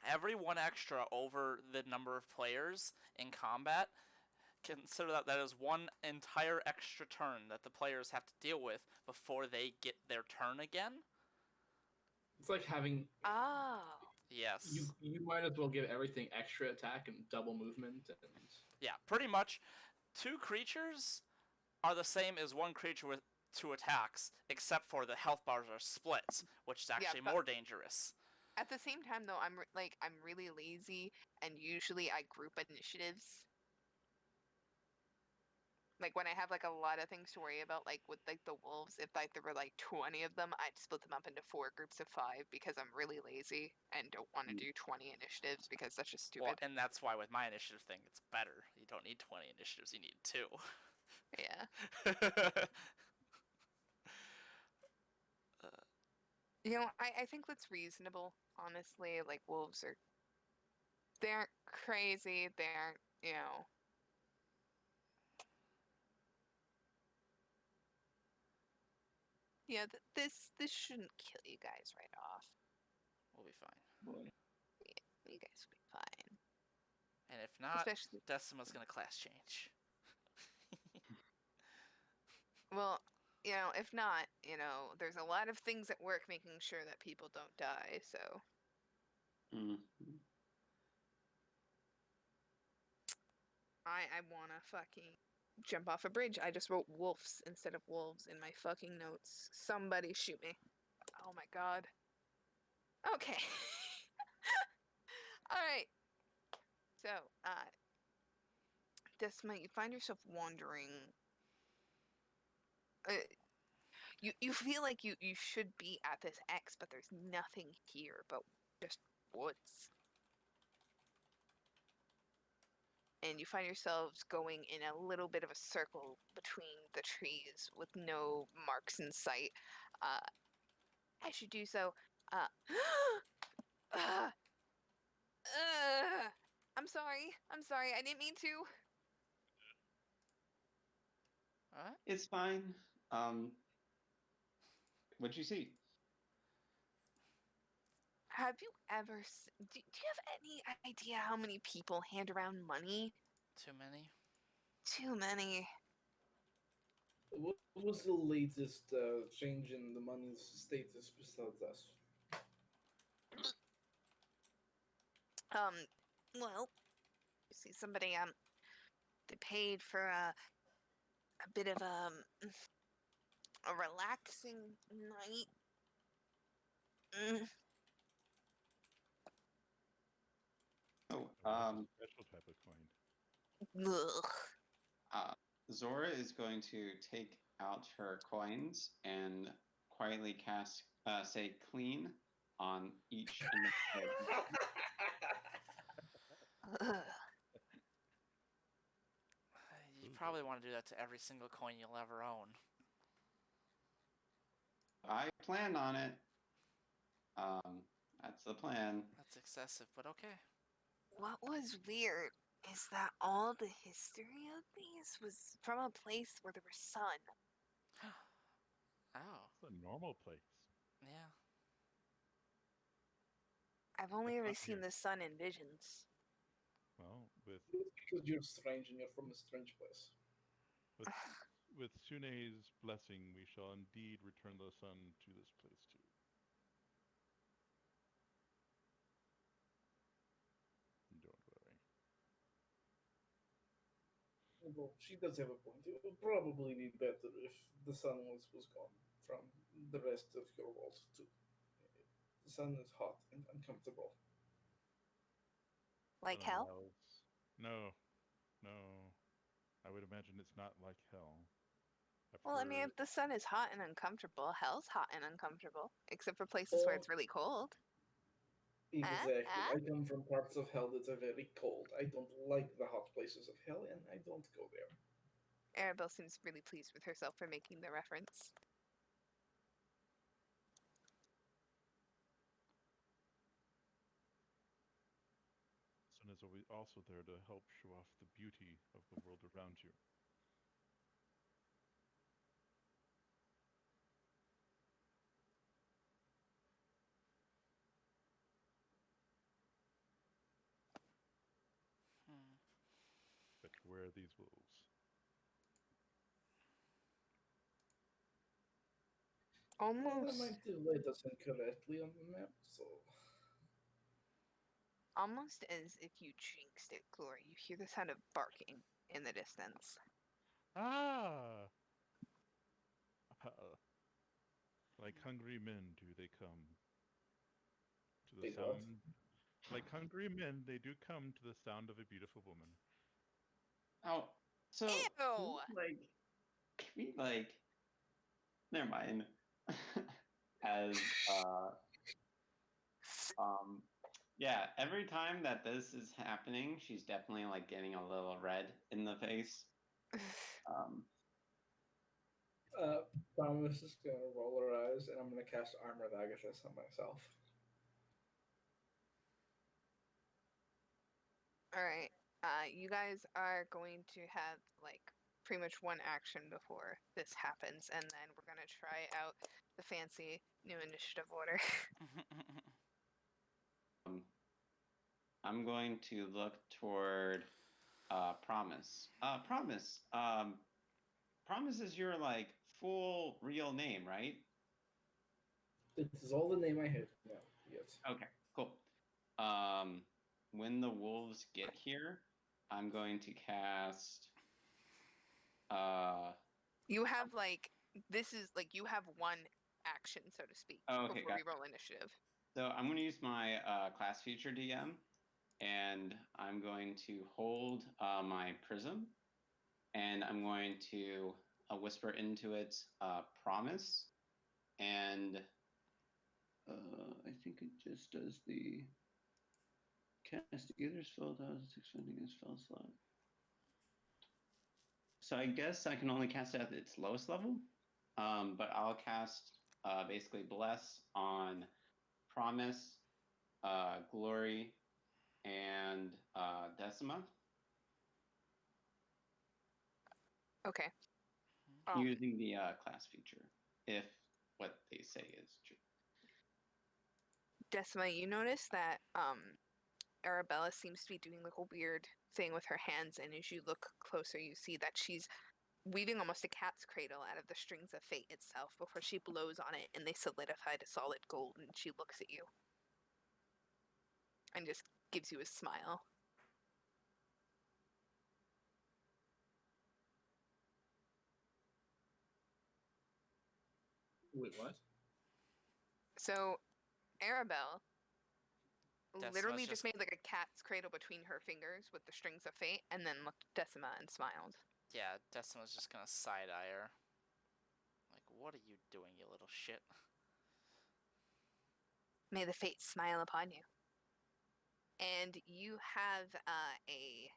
every 1 extra over the number of players in combat, consider that is 1 entire extra turn that the players have to deal with before they get their turn again. It's like having Oh. Yes. you might as well give everything extra attack and double movement and Yeah, pretty much 2 creatures are the same as 1 creature with 2 attacks, except for the health bars are split, which is actually but- more dangerous. At the same time, though, I'm really lazy, and usually I group initiatives. Like when I have like a lot of things to worry about, like with like the wolves, if like there were like 20 of them, I'd split them up into 4 groups of 5 because I'm really lazy and don't want to do 20 initiatives because that's just Well, stupid. and that's why with my initiative thing, it's better. You don't need 20 initiatives, you need 2. Yeah. You know, I think that's reasonable, honestly. Like wolves they aren't crazy, they aren't, you know. Yeah, this shouldn't kill you guys right off. We'll be fine. Boy. You guys will be fine. And if not, Especially, Decima's gonna class change. well, you know, if not, you know, there's a lot of things at work making sure that people don't die, so. Mm. I wanna fucking jump off a bridge. I just wrote wolves instead of wolves in my fucking notes. Somebody shoot me. Oh my god. Okay. Alright. So, Decima, you find yourself wandering. You feel like you should be at this X, but there's nothing here but just woods. And you find yourselves going in a little bit of a circle between the trees with no marks in sight. As you do so, uh, I'm sorry, I didn't mean to. Alright? It's fine. What'd you see? Have you ever, do you have any idea how many people hand around money? Too many? Too many. What was the latest change in the money's status besides us? Well, you see somebody, they paid for a bit of a relaxing night. Oh, Special type of coin. Ugh. Zora is going to take out her coins and quietly cast say clean on each initiative. Ugh. You probably want to do that to every single coin you'll ever own. I plan on it. That's the plan. That's excessive, but okay. What was weird is that all the history of these was from a place where there was sun. Oh, It's a normal place. yeah. I've only That's ever not seen here. the sun in visions. Well, with It's because you're strange and you're from a strange place. with with Sune's blessing, we shall indeed return the sun to this place too. Don't worry. Well, she does have a point. It would probably be better if the sun was gone from the rest of your world too. The sun is hot and uncomfortable. Like Sun hell? allows- No, no. I would imagine it's not like hell. I've Well, I mean, heard- if the sun is hot and uncomfortable, hell's hot and uncomfortable, except for places where it's really cold. Exactly. I come from parts of hell that are very cold. I don't like the hot places of hell, and I don't go there. Arabelle seems really pleased with herself for making the reference. Sun is always also there to help show off the beauty of the world around you. Hmm. But where are these wolves? Well, Almost, that might led us incorrectly on the map, so almost as if you jinxed it, Glory. You hear the sound of barking in the distance. Ah! Like hungry men, do they come to the They what? sound? Like hungry men, they do come to the sound of a beautiful woman. Oh, so Ew! can we like, never mind. As yeah, every time that this is happening, she's definitely like getting a little red in the face. Promise is gonna roll her eyes, and I'm gonna cast Armor of Agathis on myself. All right. You guys are going to have like pretty much one action before this happens, and then we're gonna try out the fancy new initiative order. I'm going to look toward Promise. Promise. Promise is your like full real name, right? This is all the name I have now. Yes. Okay, cool. When the wolves get here, I'm going to cast. You have like this is like you have one action, so to speak, Oh, okay, before we gotcha. roll initiative. So I'm going to use my class feature DM, and I'm going to hold my prism, and I'm going to whisper into it promise, and I think it just does the cast either spell does expending a spell slot. So I guess I can only cast it at its lowest level, but I'll cast basically bless on promise, glory, and Decima Okay. using the class feature, if what they say is true. Decima, you notice that Arabella seems to be doing like a weird thing with her hands, and as you look closer, you see that she's weaving almost a cat's cradle out of the strings of fate itself before she blows on it, and they solidify to solid gold. And she looks at you and just gives you a smile. Wait, what? So, Arabelle literally Decima's just made like a cat's cradle between her fingers with the strings of fate, and then looked at Decima and smiled. Yeah, Decima's just gonna side eye her. Like, what are you doing, you little shit? May the fate smile upon you. And you have a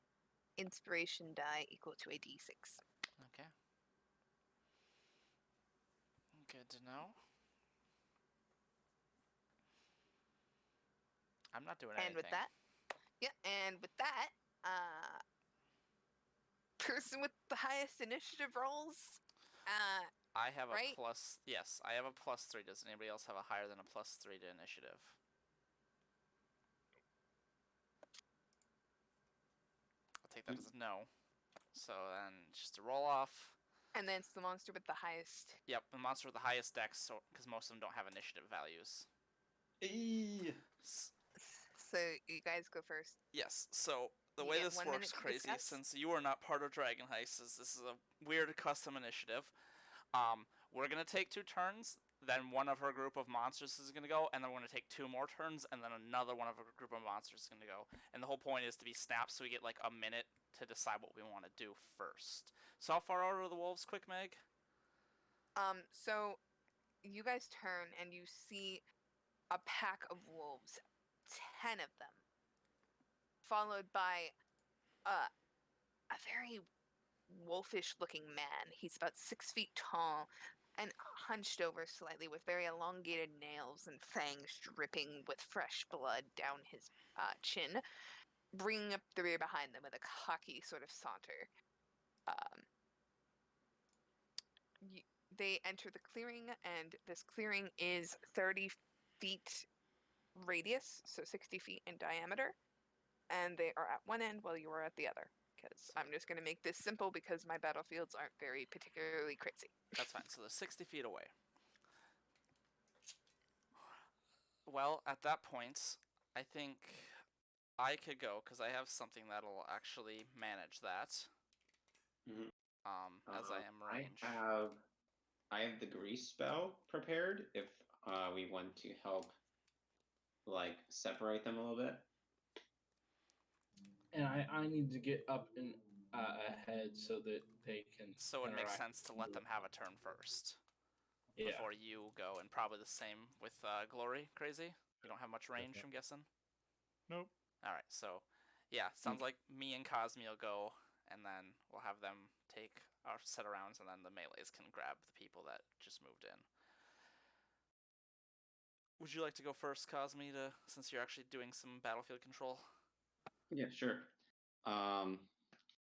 inspiration die equal to a d6. Okay. Good to know. I'm not doing anything. And with that, person with the highest initiative rolls. I have right? a plus. Yes, I have a +3. Does anybody else have a higher than a +3 to initiative? I'll take that as a no. So then, just to roll off. And then it's the monster with the highest. Yep, the monster with the highest dex, so because most of them don't have initiative values. So you guys go first. Yes. So the You way get this 1 works minute to crazy, discuss. since you are not part of Dragon Heist, is this is a weird custom initiative. We're gonna take 2 turns. Then one of her group of monsters is gonna go, and then we're gonna take 2 more turns, and then another one of her group of monsters is gonna go. And the whole point is to be snapped, so we get like a minute to decide what we want to do first. So how far are the wolves, quick Meg? So you guys turn and you see a pack of wolves, 10 of them, followed by a very wolfish-looking man. He's about 6 feet tall and hunched over slightly, with very elongated nails and fangs dripping with fresh blood down his chin, bringing up the rear behind them with a cocky sort of saunter. They enter the clearing, and this clearing is 30 feet radius, so 60 feet in diameter, and they are at one end while you are at the other. Because I'm just going to make this simple because my battlefields aren't very particularly crazy. That's fine. So they're 60 feet away. Well, at that point, I think I could go because I have something that'll actually manage that. Mhm. As I am range. I have I have the grease spell prepared if we want to help, like, separate them a little bit. And I need to get up and ahead so that they can. So it makes interact sense to with let the- them have a turn first Yeah. before you go, and probably the same with Glory. Crazy. You don't have much range, Okay. I'm guessing. Nope. All right, so yeah, sounds like me and Cosme will go, and then we'll have them take our set of rounds, and then the melees can grab the people that just moved in. Would you like to go first, Cosme, since you're actually doing some battlefield control? Yeah, sure.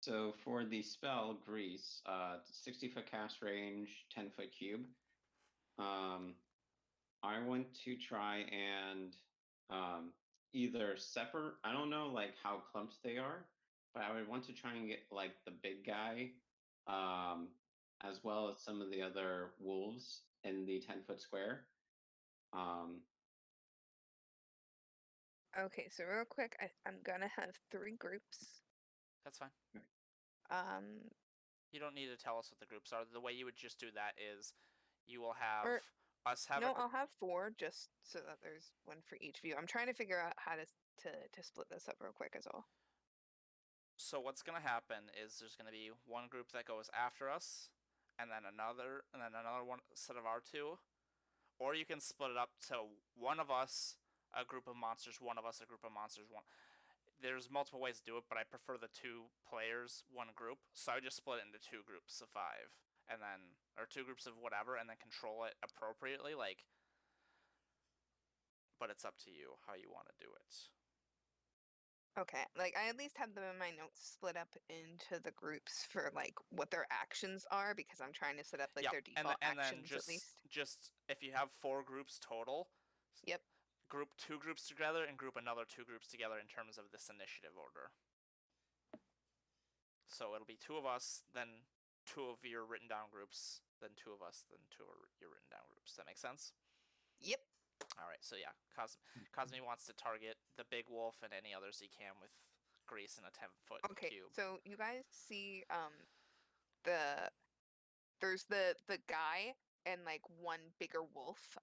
So for the spell grease, 60-foot cast range, 10-foot cube. I want to try and either separate. I don't know like how clumped they are, but I would want to try and get like the big guy, as well as some of the other wolves in the 10-foot square. Okay, so real quick, I'm gonna have 3 groups. That's fine. Um, You don't need to tell us what the groups are. The way you would just do that is you will have Or- us have no, a gr- I'll have 4 just so that there's one for each of you. I'm trying to figure out how to split this up real quick as well. So what's gonna happen is there's gonna be one group that goes after us, and then another one set of our 2, or you can split it up to one of us a group of monsters, one of us a group of monsters. One. There's multiple ways to do it, but I prefer the 2 players, one group. So I just split it into 2 groups of 5, and then or 2 groups of whatever, and then control it appropriately. But it's up to you how you want to do it. Okay, like I at least have them in my notes split up into the groups for like what their actions are because I'm trying to set up like Yeah, their default and then actions at least. just if you have 4 groups total, Yep. Group 2 groups together and group another 2 groups together in terms of this initiative order. So it'll be 2 of us, then 2 of your written down groups, then 2 of us, then 2 of your written down groups. Does that make sense? Yep. All right. So yeah, Cosme wants to target the big wolf and any others he can with grease and a 10-foot Okay, cube. so you guys see there's the guy and like one bigger wolf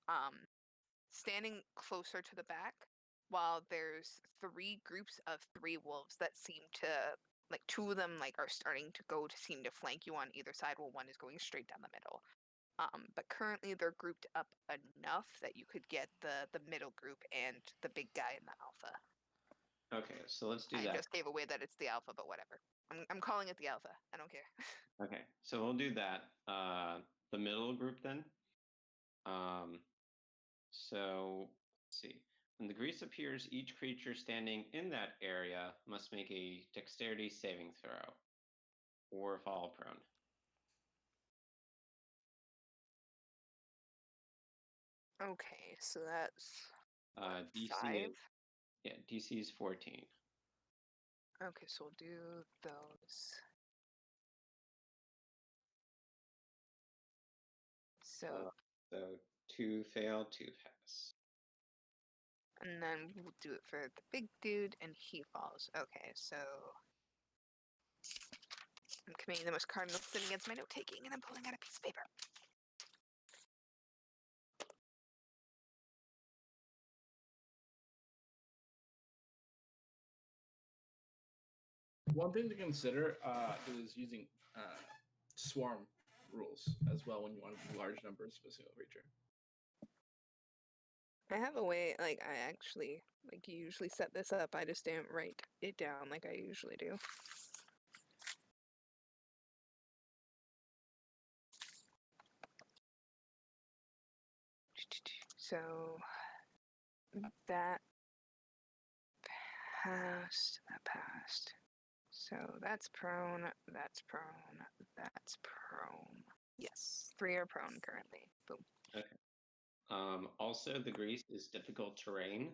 standing closer to the back while there's 3 groups of 3 wolves that seem to like 2 of them like are starting to seem to flank you on either side while one is going straight down the middle. But currently they're grouped up enough that you could get the middle group and the big guy in the alpha. Okay, so let's do I that. just gave away that it's the alpha, but whatever. I'm calling it the alpha. I don't care. Okay, so we'll do that. The middle group then. So let's see. When the grease appears, each creature standing in that area must make a dexterity saving throw or fall prone. Okay, so that's DC 5. DC is 14. Okay, so we'll do those. So, So 2 fail, 2 pass. and then we'll do it for the big dude, and he falls. Okay, so I'm committing the most cardinal sin against my note taking, and I'm pulling out a piece of paper. One thing to consider is using swarm rules as well when you want to do large numbers of a single creature. I have a way, like, I actually, like, usually set this up. I just didn't write it down like I usually do. So, that passed, that passed. So that's prone, that's prone, that's prone. Yes, 3 are prone currently. Boom. Also, the grease is difficult terrain,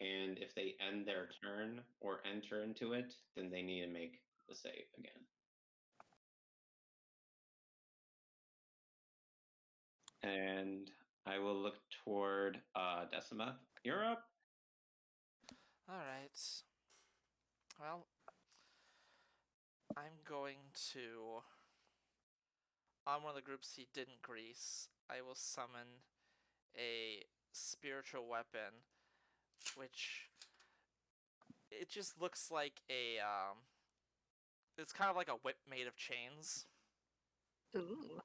and if they end their turn or enter into it, then they need to make the save again. And I will look toward Decima. You're up. All right. Well, I'm going to on one of the groups he didn't grease, I will summon a spiritual weapon, which it just looks like a it's kind of like a whip made of chains. Ooh.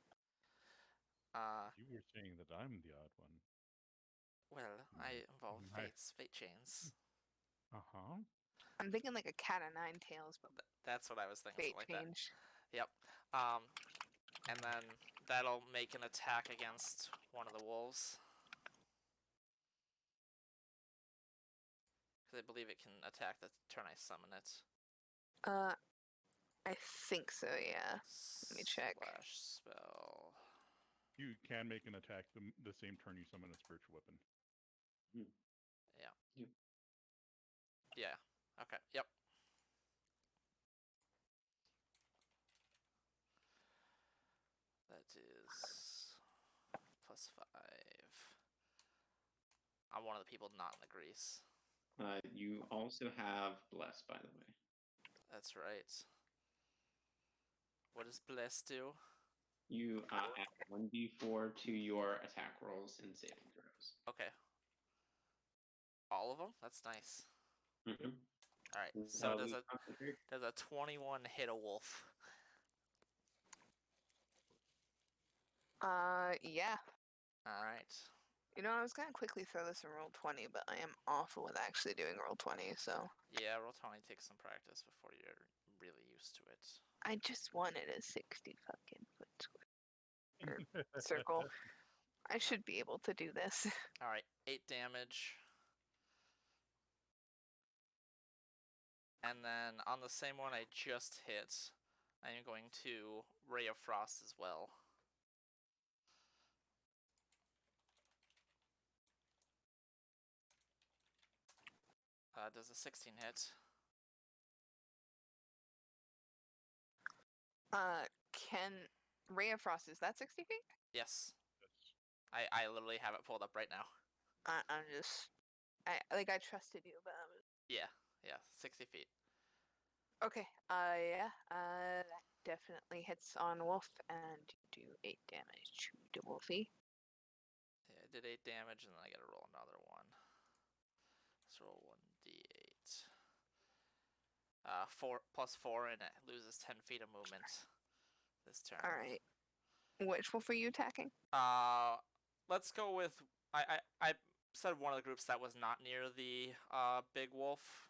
You were saying that I'm the odd one. Well, I involve I- fate chains. Uh-huh. I'm thinking like a cat o' nine tails, but That's what I was thinking, fate something like change. that. Yep. And then that'll make an attack against one of the wolves. Because I believe it can attack the turn I summon it. I think so, yeah. Let me check. Slash spell. You can make an attack the same turn you summon a spiritual weapon. Yeah. Okay. Yep. That is +5. I'm one of the people not in the grease. You also have bless, by the way. That's right. What does bless do? You add 1d4 to your attack rolls and saving throws. Okay. All of them? That's nice. Mhm. All right. So we does a 21 hit a wolf? Yeah. All right. You know, I was gonna quickly throw this in roll 20, but I am awful with actually doing roll 20, so Yeah, roll 20 takes some practice before you're really used to it. I just wanted a 60 fucking foot square circle. I should be able to do this. All right, 8 damage. And then on the same one I just hit, I am going to Ray of Frost as well. Does a 16 hit? Can Ray of Frost, is that 60 feet? Yes. I literally have it pulled up right now. I'm just, I trusted you, but I was. Yeah, 60 feet. Okay, yeah, that definitely hits on Wolf, and you do 8 damage to Wolfie. Yeah, I did 8 damage, and then I gotta roll another one. Let's roll 1d8. 4 plus 4, and it loses 10 feet of movement this turn. Alright. Which wolf are you attacking? Let's go with I said one of the groups that was not near the big wolf.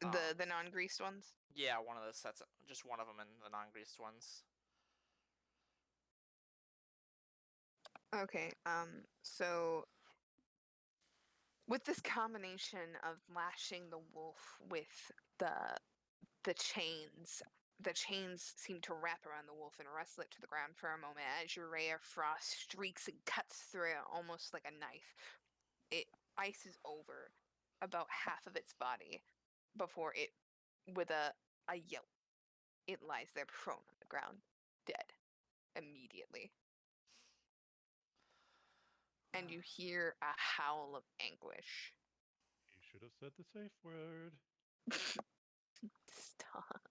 The non-greased ones? Yeah, one of the sets, just one of them in the non-greased ones. Okay, so with this combination of lashing the wolf with the chains, the chains seem to wrap around the wolf and wrestle it to the ground for a moment as your ray of frost streaks and cuts through it almost like a knife. It ices over about half of its body before it, with a yelp, it lies there prone on the ground, dead, immediately. And you hear a howl of anguish. You should have said the safe word. Stop.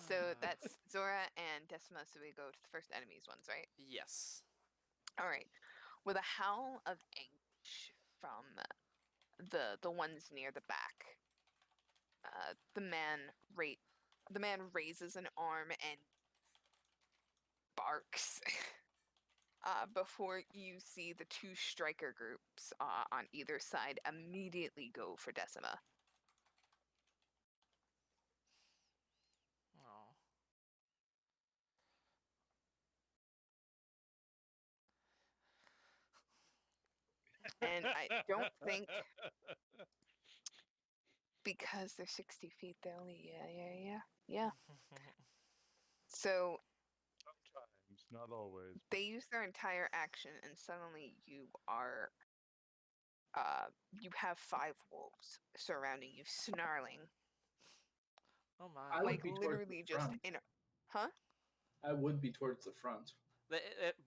So that's Zora and Decima, so we go to the first enemies ones, right? Yes. All right. With a howl of anguish from the ones near the back, the man raises an arm and barks. Before you see the 2 striker groups on either side immediately go for Decima. Oh. And I don't think, because they're 60 feet, they're only, yeah. So Sometimes, not always. they use their entire action, and suddenly you are, you have 5 wolves surrounding you, snarling. Oh my. I would Like be towards literally the just front. in a, huh? I would be towards the front. But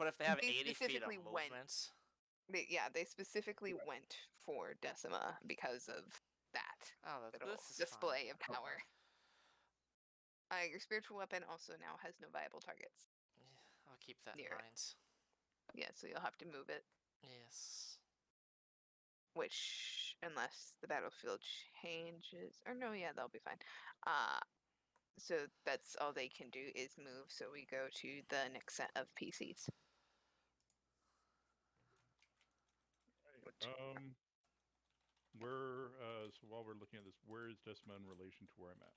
if they have They 80 feet of specifically went- movement, They specifically went for Decima because of that oh, little this is display fun. of power. Your spiritual weapon also now has no viable targets. Yeah, I'll keep that in Near it. mind. Yeah, so you'll have to move it. Yes. Which, unless the battlefield changes, or no, yeah, that'll be fine. So that's all they can do is move. So we go to the next set of PCs. Where so while we're looking at this, where is Decima in relation to where I'm at?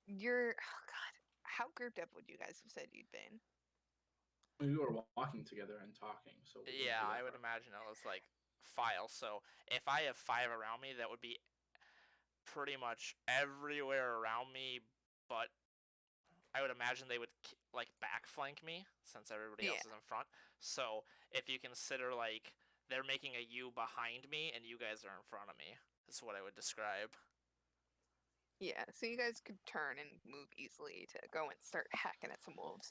You're, oh God, how grouped up would you guys have said you'd been? We were walking together and talking, so we wouldn't Yeah, be that I would far. imagine it was like file. So if I have 5 around me, that would be pretty much everywhere around me, but I would imagine they would like back flank me since everybody else Yeah. is in front. So if you consider like they're making a U behind me and you guys are in front of me, is what I would describe. Yeah, so you guys could turn and move easily to go and start hacking at some wolves.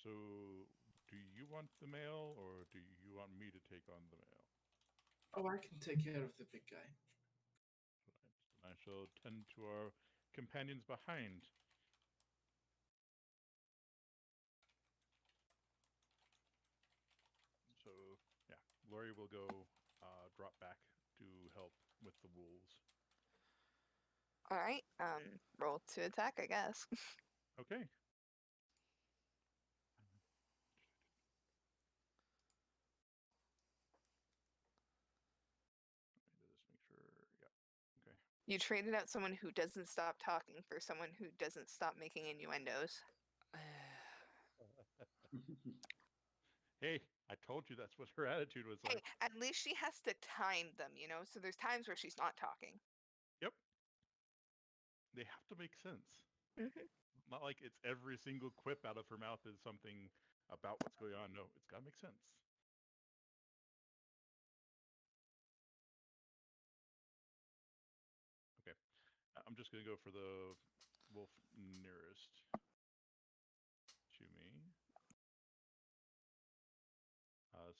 So do you want the mail, or do you want me to take on the mail? Oh, I can take care of the big guy. Right. And I shall tend to our companions behind. So yeah, Lori will go drop back to help with the wolves. All right, roll to attack, I guess. Okay. Just make sure. Yeah. Okay. You traded out someone who doesn't stop talking for someone who doesn't stop making innuendos. Hey, I told you that's what her attitude was Hey, like. at least she has to time them, you know? So there's times where she's not talking. Yep. They have to make sense. Mhm. Not like it's every single quip out of her mouth is something about what's going on. No, it's got to make sense. Okay. I'm just going to go for the wolf nearest to me.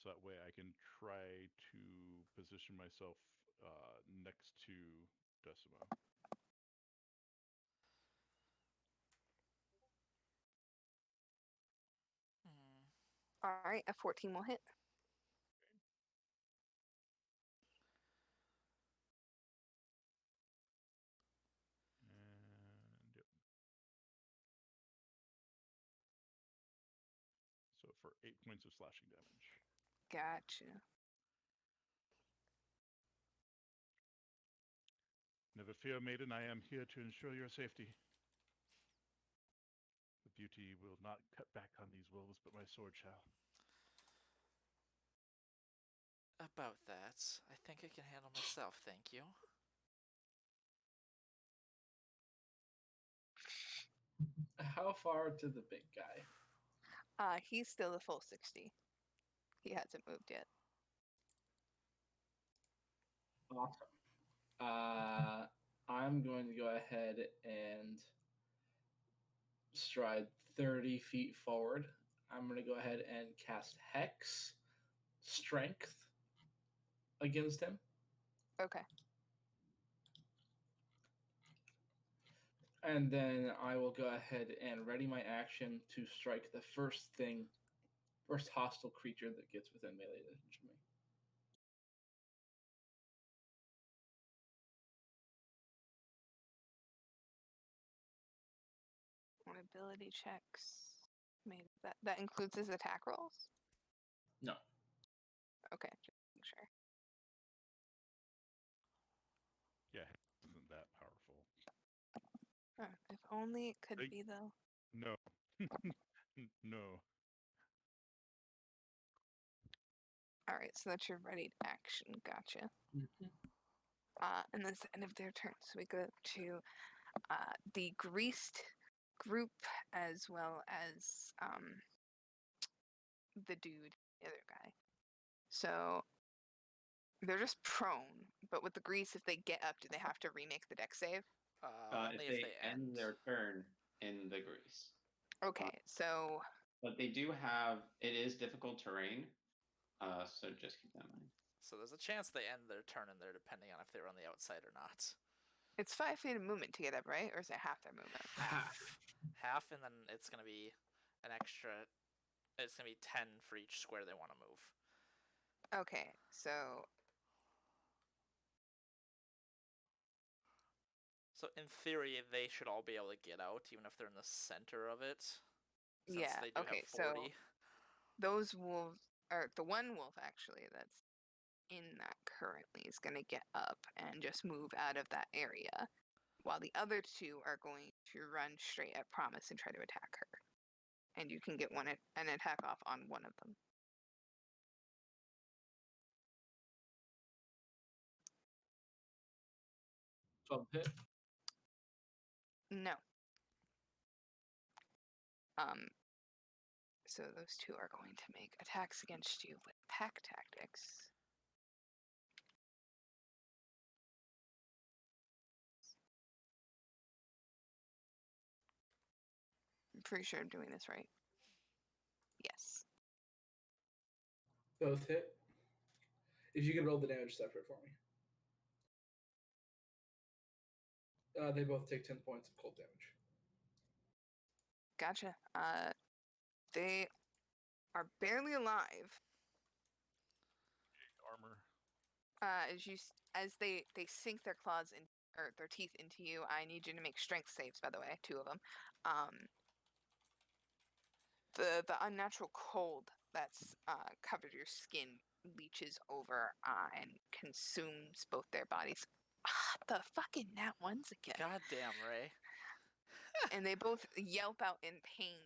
So that way I can try to position myself next to Decima. All right, a 14 will hit. And yep. So for 8 points of slashing damage. Gotcha. Never fear, maiden, I am here to ensure your safety. The beauty will not cut back on these wolves, but my sword shall. About that, I think I can handle myself, thank you. How far to the big guy? He's still a full 60. He hasn't moved yet. Awesome. I'm going to go ahead and stride 30 feet forward. I'm going to go ahead and cast Hex Strength against him. Okay. And then I will go ahead and ready my action to strike the first hostile creature that gets within melee range of me. On ability checks. Maybe that includes his attack rolls? No. Okay, just making sure. Yeah, it isn't that powerful. If only it could Like- be, though. No. No. All right, so that's your ready action. Gotcha. Mm-hmm. And that's the end of their turn. So we go to the greased group as well as the dude, the other guy. So they're just prone, but with the grease, if they get up, do they have to remake the deck save? Only If they end their turn in the grease. Okay, so But they do have, it is difficult terrain, so just keep that in mind. So there's a chance they end their turn in there depending on if they were on the outside or not. It's 5 feet of movement to get up, right? Or is it half their movement? Half, and then it's gonna be an extra. It's gonna be 10 for each square they want to move. Okay, so So in theory, they should all be able to get out, even if they're in the center of it. Since yeah. they do Okay, have 40. so those wolves, or the one wolf actually that's in that currently is going to get up and just move out of that area, while the other two are going to run straight at Promise and try to attack her. And you can get an attack off on one of them. Hit. No. So those two are going to make attacks against you with pack tactics. I'm pretty sure I'm doing this right. Yes. Both hit. If you can roll the damage separate for me. They both take 10 points of cold damage. Gotcha. They are barely alive. Armor. As they sink their claws in, or their teeth into you. I need you to make strength saves, by the way, 2 of them. The unnatural cold that's covered your skin leeches over and consumes both their bodies. The fucking nat ones again. Goddamn, Ray. And they both yelp out in pain.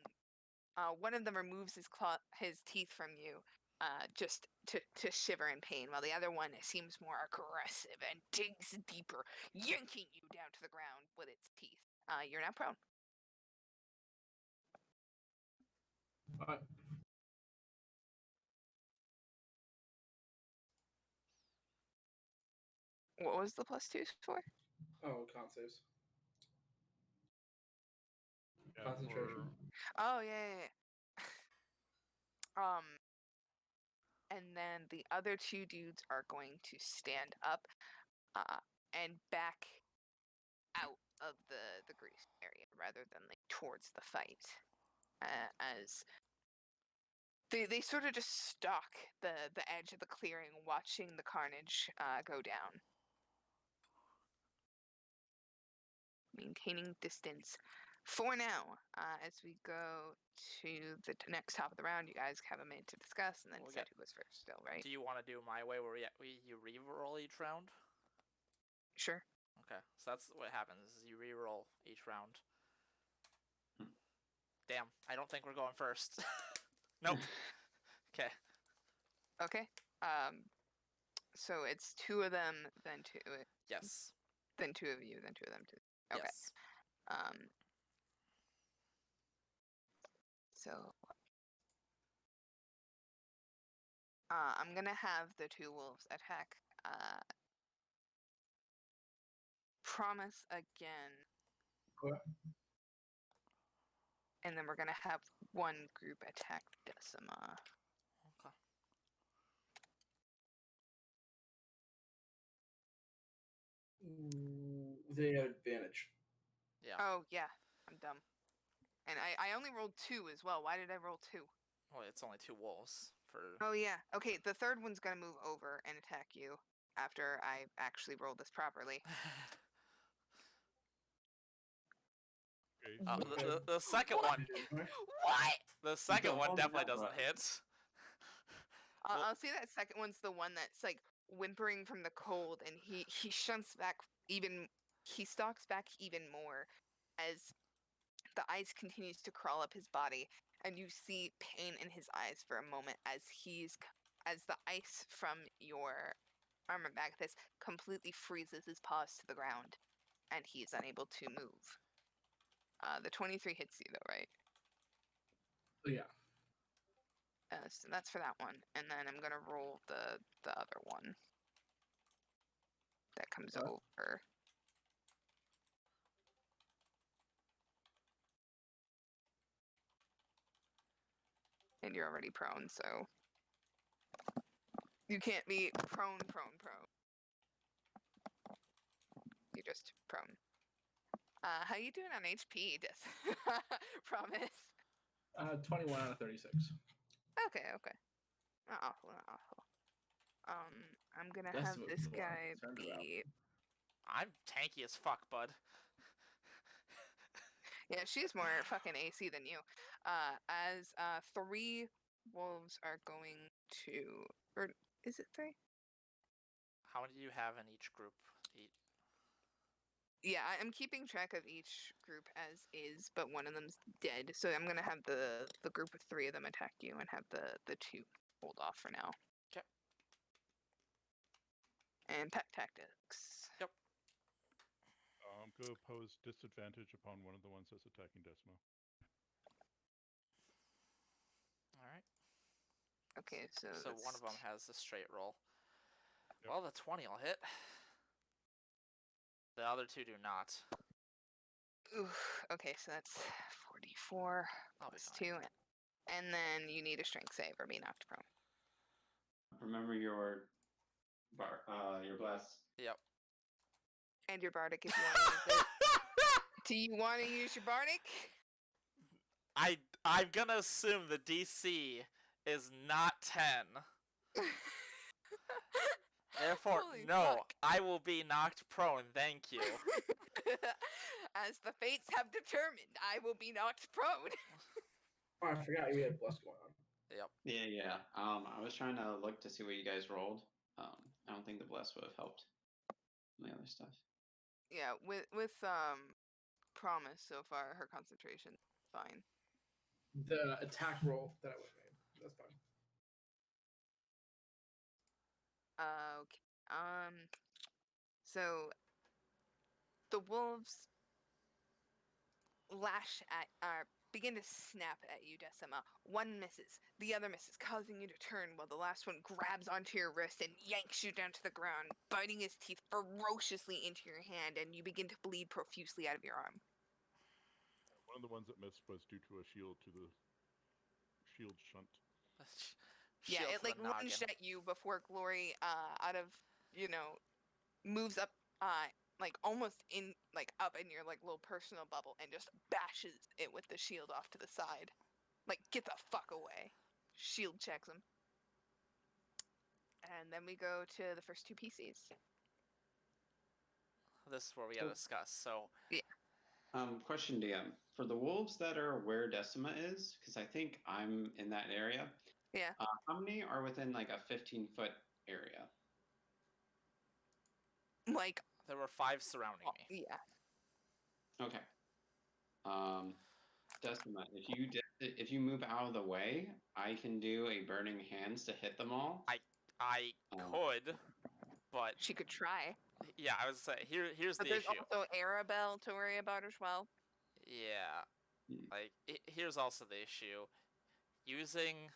One of them removes his teeth from you, just to shiver in pain, while the other one seems more aggressive and digs deeper, yanking you down to the ground with its teeth. You're now prone. Alright. What was the +2s for? Oh, con saves. Yeah, Concentration. Oh yeah. And then the other 2 dudes are going to stand up, and back out of the grease area rather than like towards the fight, as they sort of just stalk the edge of the clearing, watching the carnage go down, maintaining distance for now. As we go to the next top of the round, you guys have a minute to discuss and then We'll decide get- who goes first. Still, right? Do you want to do my way where you re-roll each round? Sure. Okay, so that's what happens is you re-roll each round. Damn, I don't think we're going first. Nope. Okay. Okay. So it's 2 of them, then 2, Yes. then 2 of you, then 2 of them. Okay. Yes. So I'm gonna have the 2 wolves attack Promise again. Okay. And then we're gonna have one group attack Decima. Okay. They have advantage. Yeah. Oh yeah, I'm dumb. And I only rolled 2 as well. Why did I roll 2? Well, it's only 2 wolves for. Oh yeah. Okay, the third one's gonna move over and attack you after I actually rolled this properly. Okay. The second one. What? The second Don't one hold me definitely down, doesn't bro. hit. Well- I'll say that second one's the one that's like whimpering from the cold, and he shunts back he stalks back even more as the ice continues to crawl up his body, and you see pain in his eyes for a moment as the ice from your armor Magnus completely freezes his paws to the ground, and he is unable to move. The 23 hits you though, right? Yeah. So that's for that one, and then I'm gonna roll the other one that comes Alright. over. And you're already prone, so you can't be prone. You're just prone. How you doing on HP? Promise. 21 out of 36. Okay. Not awful. Not awful. I'm gonna That's have what this people are guy concerned about. be. I'm tanky as fuck, bud. Yeah, she's more fucking AC than you. As 3 wolves are going to, or is it 3? How many do you have in each group? Yeah, I'm keeping track of each group as is, but one of them's dead. So I'm gonna have the group of 3 of them attack you and have the 2 hold off for now. Okay. And pack tactics. Yep. Go pose disadvantage upon one of the ones that's attacking Desmo. All right. Okay, so So one of them has a straight roll. Yep. Well, the 20 will hit. The other 2 do not. Oof, okay, so that's 44 I'll be plus fine. 2, and then you need a strength save or be knocked prone. Remember your bless. Yep. And your bardic if you want to use it. Do you want to use your bardic? I'm gonna assume the DC is not 10. Therefore, Holy no, fuck. I will be knocked prone. Thank you. As the fates have determined, I will be knocked prone. Oh, I forgot we had bless going on. Yep. Yeah. I was trying to look to see what you guys rolled. I don't think the bless would have helped my other stuff. Yeah, with Promise so far, her concentration fine. The attack roll that I would have made. That's fine. Okay. So the wolves lash at begin to snap at you, Decima. One misses, the other misses, causing you to turn while the last one grabs onto your wrist and yanks you down to the ground, biting his teeth ferociously into your hand, and you begin to bleed profusely out of your arm. One of the ones that missed was due to a shield to the shield shunt. Yeah, Shield it to like the noggin. lunged at you before Glory out of, moves up like almost in like up in your like little personal bubble and just bashes it with the shield off to the side. Like, get the fuck away. Shield checks him. And then we go to the first 2 PCs. This is where we gotta discuss. So Question, DM. For the wolves that are where Decima is, because I think I'm in that area. Yeah. How many are within like a 15-foot area? Like, there were 5 surrounding me. yeah. Okay. Decima, if you move out of the way, I can do a burning hands to hit them all. I could, but She could try. yeah, I was saying here's But the there's issue. also Arabelle to worry about as well. Yeah, like here's also the issue. Using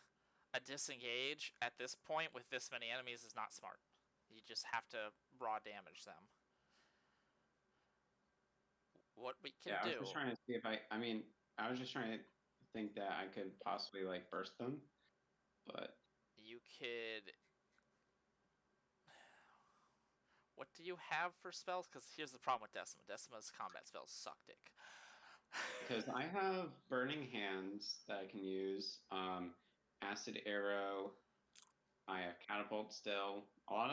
a disengage at this point with this many enemies is not smart. You just have to raw damage them. What we can I do. was just trying to see if I was just trying to think that I could possibly like burst them, but You could. What do you have for spells? Because here's the problem with Decima. Decima's combat spells suck dick. because I have burning hands that I can use, acid arrow, I have catapult still. A lot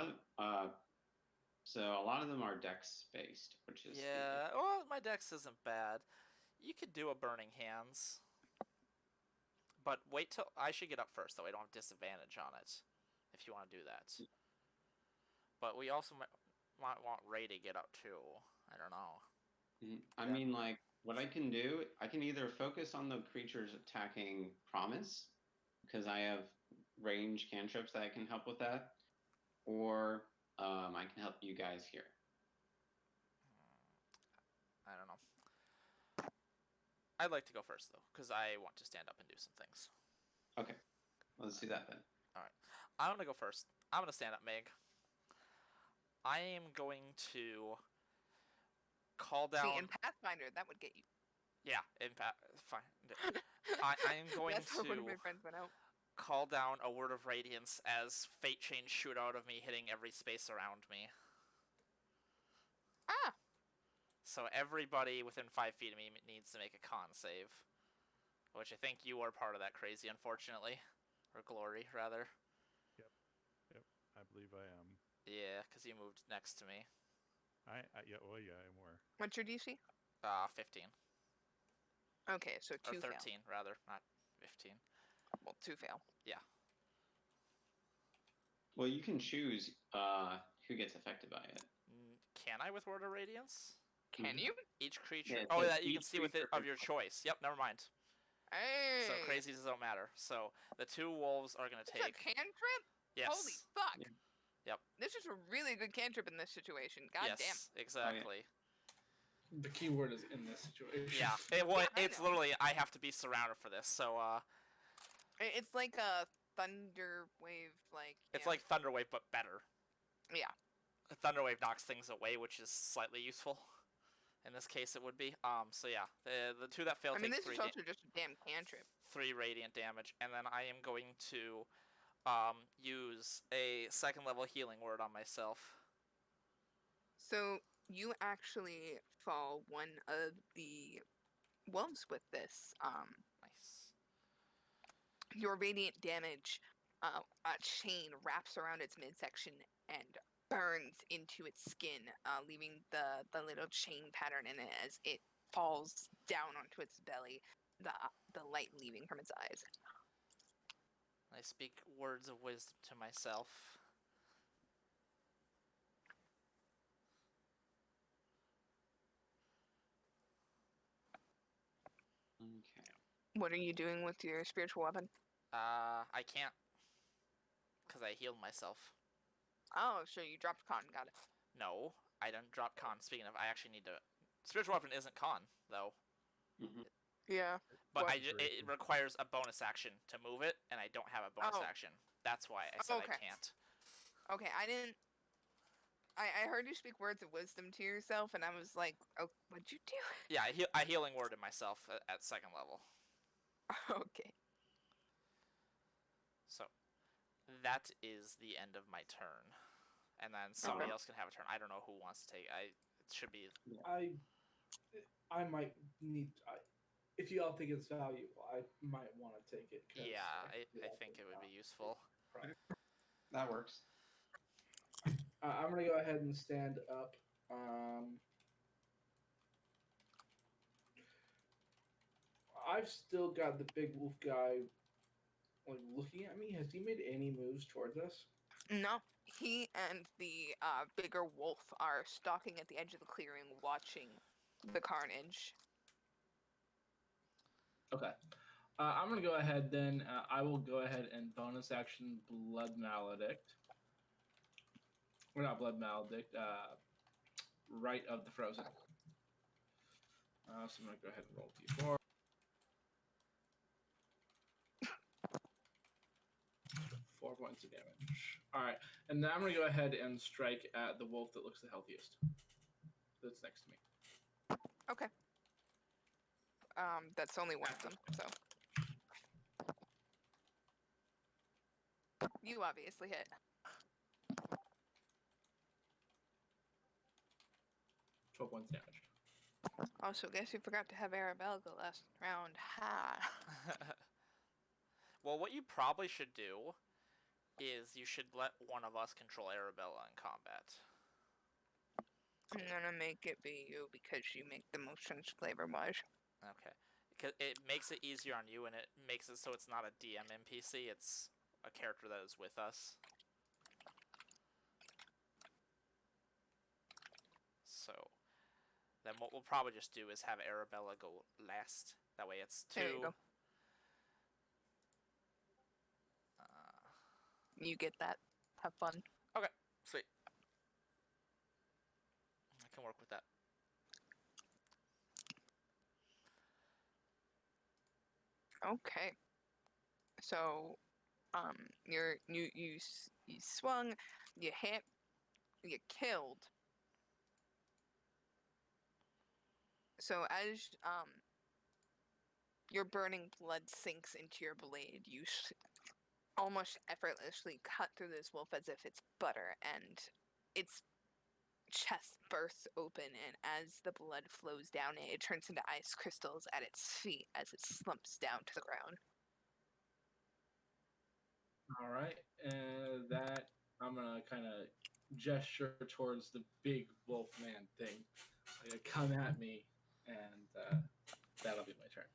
of them are dex based, which is Yeah, well, my dex isn't bad. You could do a burning hands. But wait till I should get up first, though. I don't have disadvantage on it. If you want to do that. But we also might want Ray to get up too. I don't know. I mean, like, what I can do, I can either focus on the creatures attacking Promise, because I have range cantrips that I can help with that, or I can help you guys here. I don't know. I'd like to go first, though, because I want to stand up and do some things. Okay, let's do that then. Alright. I'm going to go first. I'm going to stand up, Meg. I am going to call down... See, in Pathfinder, that would get you. Yeah, fine. I am going That's how one of to my friends went out. call down a Word of Radiance as Fate Chains shoot out of me, hitting every space around me. Ah! So everybody within 5 feet of me needs to make a con save. Which I think you are part of that crazy, unfortunately. Or glory, rather. I believe I am. Yeah, because you moved next to me. Yeah, well, yeah, I were. What's your DC? 15. Okay, so Or 2 fail. 13, rather, not 15. Well, 2 fail. Well, you can choose who gets affected by it. Can I with Word of Radiance? Can Mhm. you? Each creature. Yeah, it Oh, says that you can each see with it creature of your choice. Yep, never mind. Hey. So crazies don't matter. So the 2 wolves are gonna It's take. a cantrip? Yes. Holy fuck. Yeah. Yep. This is a really good cantrip in this situation. God yes, damn. exactly. The key word is in this situation. Yeah. I It's know. literally I have to be surrounded for this. So It's like a thunder wave, like. it's yeah. like Thunderwave but better. Yeah. Thunderwave knocks things away, which is slightly useful. In this case, it would be. So yeah, the 2 that fail I mean, take this is also just a damn cantrip. 3 radiant damage, and then I am going to use a 2nd level healing word on myself. So you actually fall one of the wolves with this. Nice. Your radiant damage, a chain wraps around its midsection and burns into its skin, leaving the little chain pattern in it as it falls down onto its belly, the light leaving from its eyes. I speak words of wisdom to myself. Okay. What are you doing with your spiritual weapon? I can't, because I healed myself. Oh, so you dropped con, got it. No, I didn't drop con. Speaking of, I actually need to. Spiritual weapon isn't con though, Mhm. Yeah. but What? it requires a bonus action to move it, and I don't have a bonus Oh. action. That's why I said Okay. I can't. Okay, I didn't. I heard you speak words of wisdom to yourself, and I was like, "Oh, what'd you do?" Yeah, I healing worded myself at 2nd level. Okay. So that is the end of my turn, and then somebody else can have a turn. I don't know who wants to take. It should be. I might need. If you all think it's valuable, I might want to take it. Yeah, I think it would be useful. That works. I'm gonna go ahead and stand up. I've still got the big wolf guy, like looking at me. Has he made any moves towards us? No, he and the bigger wolf are stalking at the edge of the clearing, watching the carnage. Okay. I'm gonna go ahead then. I will go ahead and bonus action Blood Maledict. Or not Blood Maledict. Rite of the Frozen. So I'm gonna go ahead and roll d4. 4 points of damage. All right, and then I'm gonna go ahead and strike at the wolf that looks the healthiest. That's next to me. Okay. That's only one of them, so. You obviously hit. 12 points damage. Also, guess you forgot to have Arabelle go last round. Ha! Well, what you probably should do is you should let one of us control Arabella in combat. I'm gonna make it be you because you make the most sense flavor-wise. Okay. Because it makes it easier on you, and it makes it so it's not a DM NPC, it's a character that is with us. So, then what we'll probably just do is have Arabella go last. That way it's 2. There you go. You get that. Have fun. Sweet. I can work with that. Okay. So, you swung, you hit, you killed. So as your burning blood sinks into your blade, you almost effortlessly cut through this wolf as if it's butter, and its chest bursts open, and as the blood flows down it, it turns into ice crystals at its feet as it slumps down to the ground. All right, and that I'm gonna kind of gesture towards the big wolf man thing. Like, come at me, and that'll be my turn.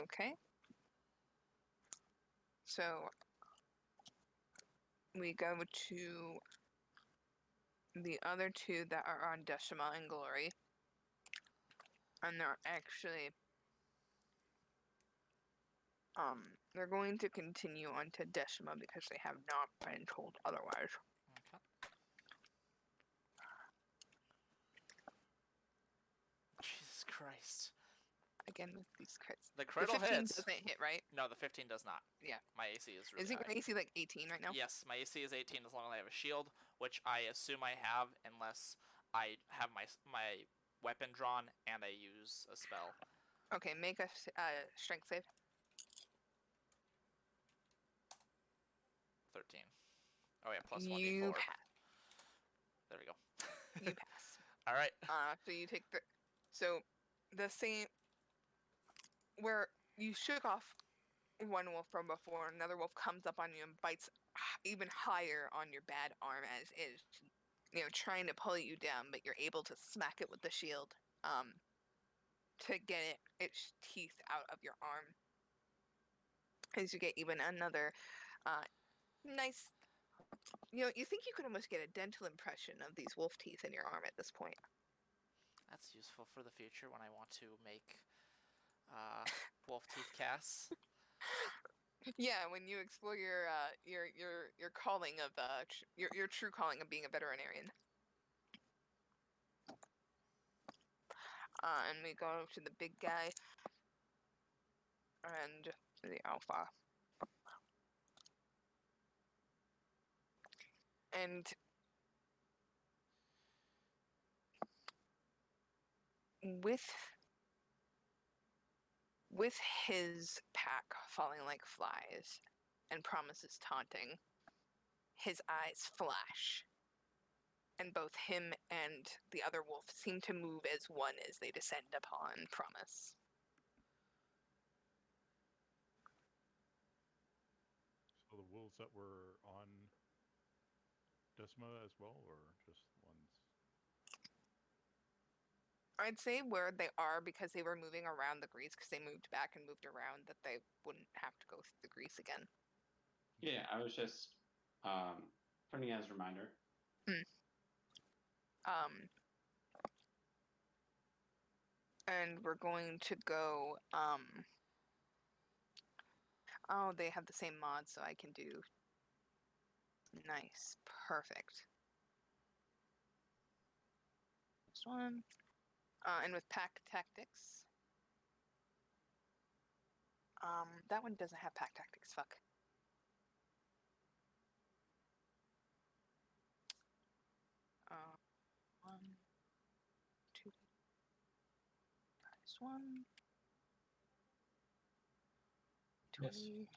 Okay. So we go to the other two that are on Decima and Glory. And they're actually they're going to continue on to Decima because they have not been told otherwise. Okay. Jesus Christ. Again with these crits. The The crit 15 hits. doesn't hit, right? No, the 15 does not. Yeah. My AC is really Isn't high. your AC like 18 right now? Yes, my AC is 18 as long as I have a shield, which I assume I have unless I have my weapon drawn and I use a spell. Okay, make a strength save. 13. Oh yeah, plus You 1d4. pass. There we go. You pass. All right. So you take the same where you shook off one wolf from before, another wolf comes up on you and bites even higher on your bad arm as it is, trying to pull you down, but you're able to smack it with the shield, to get its teeth out of your arm. As you get even another, nice. You think you could almost get a dental impression of these wolf teeth in your arm at this point. That's useful for the future when I want to make wolf teeth casts. Yeah, when you explore your calling of your true calling of being a veterinarian. And we go to the big guy and the alpha. And with his pack falling like flies and Promise's taunting, his eyes flash. And both him and the other wolf seem to move as one as they descend upon Promise. So the wolves that were on Decima as well, or just ones? I'd say where they are, because they were moving around the grease, because they moved back and moved around, that they wouldn't have to go through the grease again. Yeah, I was just putting it as a reminder. And we're going to go, oh, they have the same mod, so I can do, nice, perfect. This one, and with pack tactics, that one doesn't have pack tactics, fuck. One, two, nice one. Yes. 20.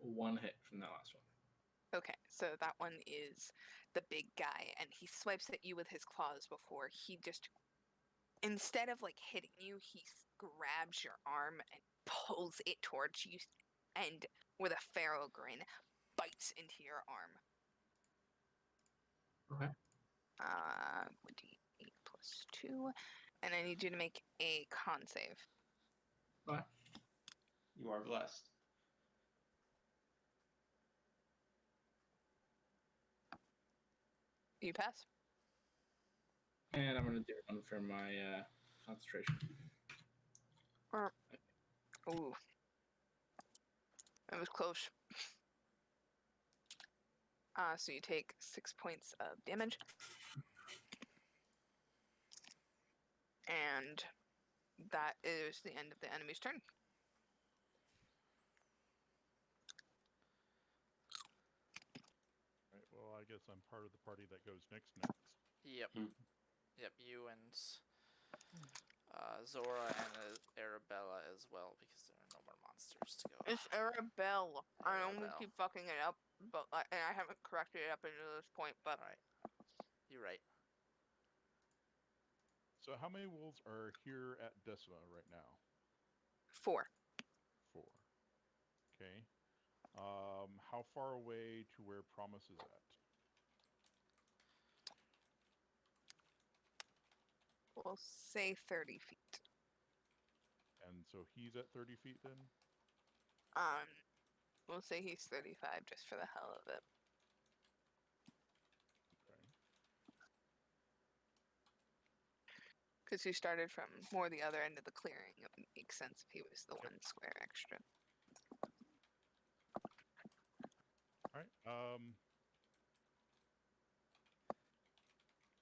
One hit from that last one. Okay, so that one is the big guy, and he swipes at you with his claws before he just, instead of like hitting you, he grabs your arm and pulls it towards you, and with a feral grin, bites into your arm. Okay. 8 plus 2, and I need you to make a con save. Okay. You are blessed. You pass. And I'm gonna do one for my concentration. Ooh. That was close. So you take 6 points of damage. And that is the end of the enemy's turn. Right. Well, I guess I'm part of the party that goes next. Yep. Hmm. Yep, you and Zora and Arabella as well, because there are no more monsters to go. It's Arabelle. I only Arabelle. keep fucking it up, but and I haven't corrected it up until this point. But Alright. You're right. So how many wolves are here at Decima right now? 4. 4. Okay. How far away to where Promise is at? We'll say 30 feet. And so he's at 30 feet then? We'll say he's 35 just for the hell of it. Okay. Because he started from more the other end of the clearing. It would make sense if he was the 1 square extra. All right.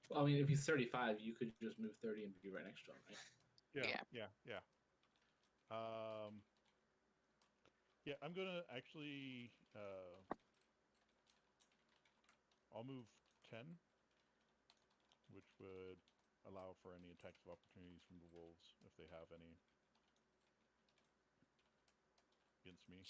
Well, I mean, if he's 35, you could just move 30 and be right next to him, right? Yeah. Yeah. Yeah, I'm gonna actually I'll move 10, which would allow for any attacks of opportunities from the wolves if they have any against me.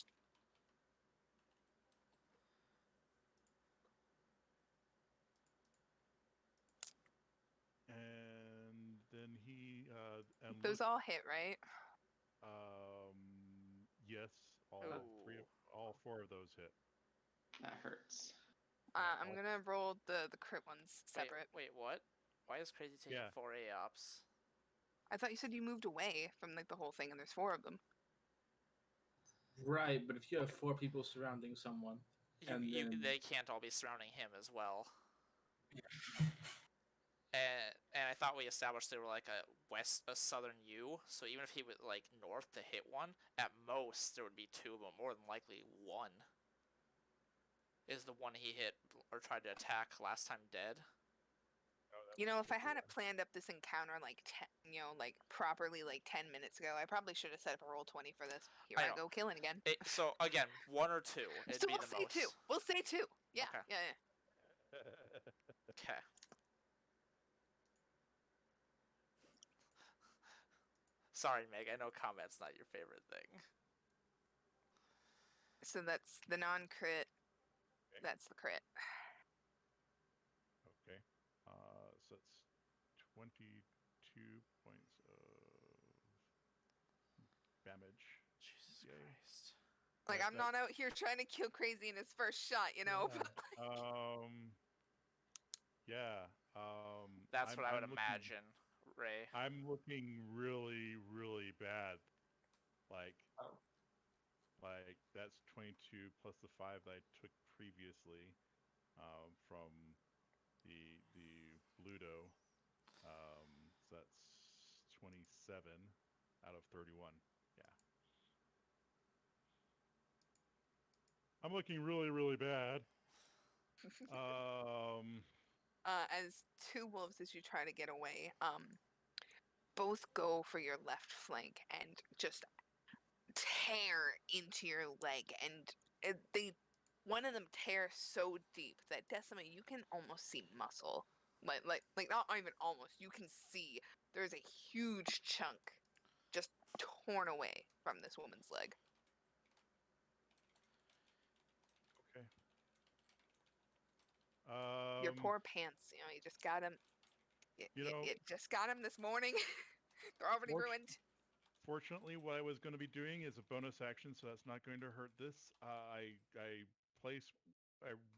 And then he and Those Luke, all hit, right? yes, all 4 of those hit. That hurts. I'm gonna roll the crit ones separate. Wait, what? Why is Crazy taking Yeah. 4 AOPs? I thought you said you moved away from like the whole thing, and there's 4 of them. Right, but if you have 4 people surrounding someone, and then... They can't all be surrounding him as well. And I thought we established they were like a southern U, so even if he went like north to hit one, at most there would be 2, but more than likely 1 is the one he hit or tried to attack last time dead. You know, if I had it planned up this encounter like properly like 10 minutes ago, I probably should have set up a roll 20 for this. Here I I go killing again. So again, 1 or 2. It'd So be we'll the say most. 2. We'll say 2. Yeah, Okay. yeah. Okay. Sorry, Meg. I know combat's not your favorite thing. So that's the non-crit. Okay. That's the crit. Okay. So that's 22 points of damage. Jesus Yay. Christ. Like, That- I'm not out here trying to kill Crazy in his first shot, you know? Yeah. Yeah. That's what I would I'm looking- imagine, Ray. I'm looking really, really bad. Like, Oh. like that's 22 plus the 5 that I took previously from the Bluto. So that's 27 out of 31. Yeah. I'm looking really, really bad. As 2 wolves, as you try to get away, both go for your left flank and just tear into your leg, and one of them tears so deep that Decima, you can almost see muscle. Like not even almost. You can see there's a huge chunk just torn away from this woman's leg. Okay. Your poor pants, you know, you just got him. You know- You just got him this morning. They're already Fortu- ruined. Fortunately, what I was going to be doing is a bonus action, so that's not going to hurt this. I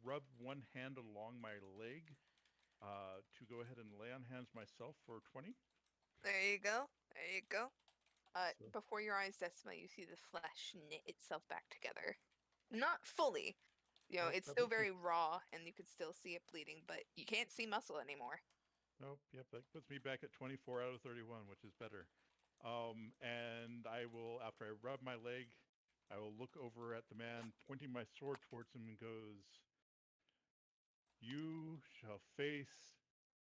rub one hand along my leg to go ahead and lay on hands myself for 20. There you go. There you go. So- Before your eyes, Decima, you see the flesh knit itself back together. Not fully. You know, Nope, it's that still puts me- very raw, and you could still see it bleeding, but you can't see muscle anymore. Nope, yep, that puts me back at 24 out of 31, which is better. And I will, after I rub my leg, I will look over at the man, pointing my sword towards him, and goes, "You shall face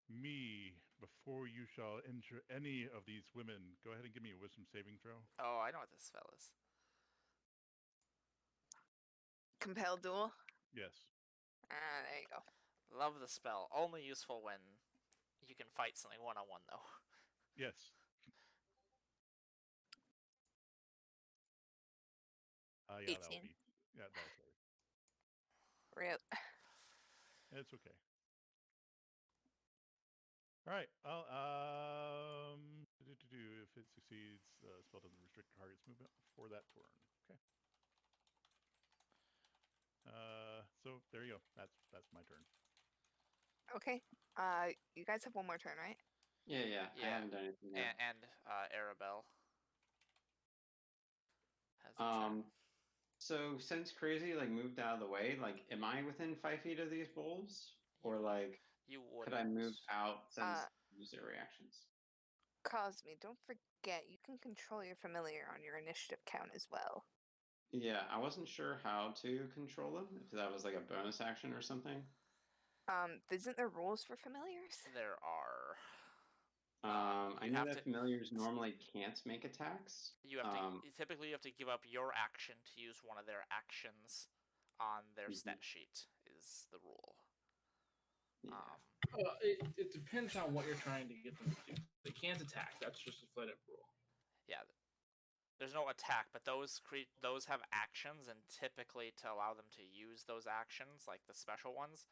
me before you shall injure any of these women." Go ahead and give me a wisdom saving throw. Oh, I know what this spell is. Compel duel. Yes. There you go. Love the spell. Only useful when you can fight something one-on-one, though. Yes. yeah, that'll 18. be. Yeah, that'll save. Rip. It's okay. All right. Well, if it succeeds, spell doesn't restrict target's movement for that turn. Okay. So there you go. That's my turn. Okay. You guys have one more turn, right? Yeah, I Yeah. haven't done anything yet. And Arabelle has a turn. So since Crazy like moved out of the way, like, am I within 5 feet of these wolves, or like, You would. could I move out since use their reactions? Cosme, don't forget you can control your familiar on your initiative count as well. Yeah, I wasn't sure how to control them. If that was like a bonus action or something. Isn't there rules for familiars? There are. I you know have that to- familiars normally can't make attacks. You have to typically you have to give up your action to use one of their actions on their stat sheet. Is the rule. Yeah. It depends on what you're trying to get them to do. They can't attack. That's just a flat up rule. Yeah. There's no attack, but those have actions, and typically to allow them to use those actions, like the special ones,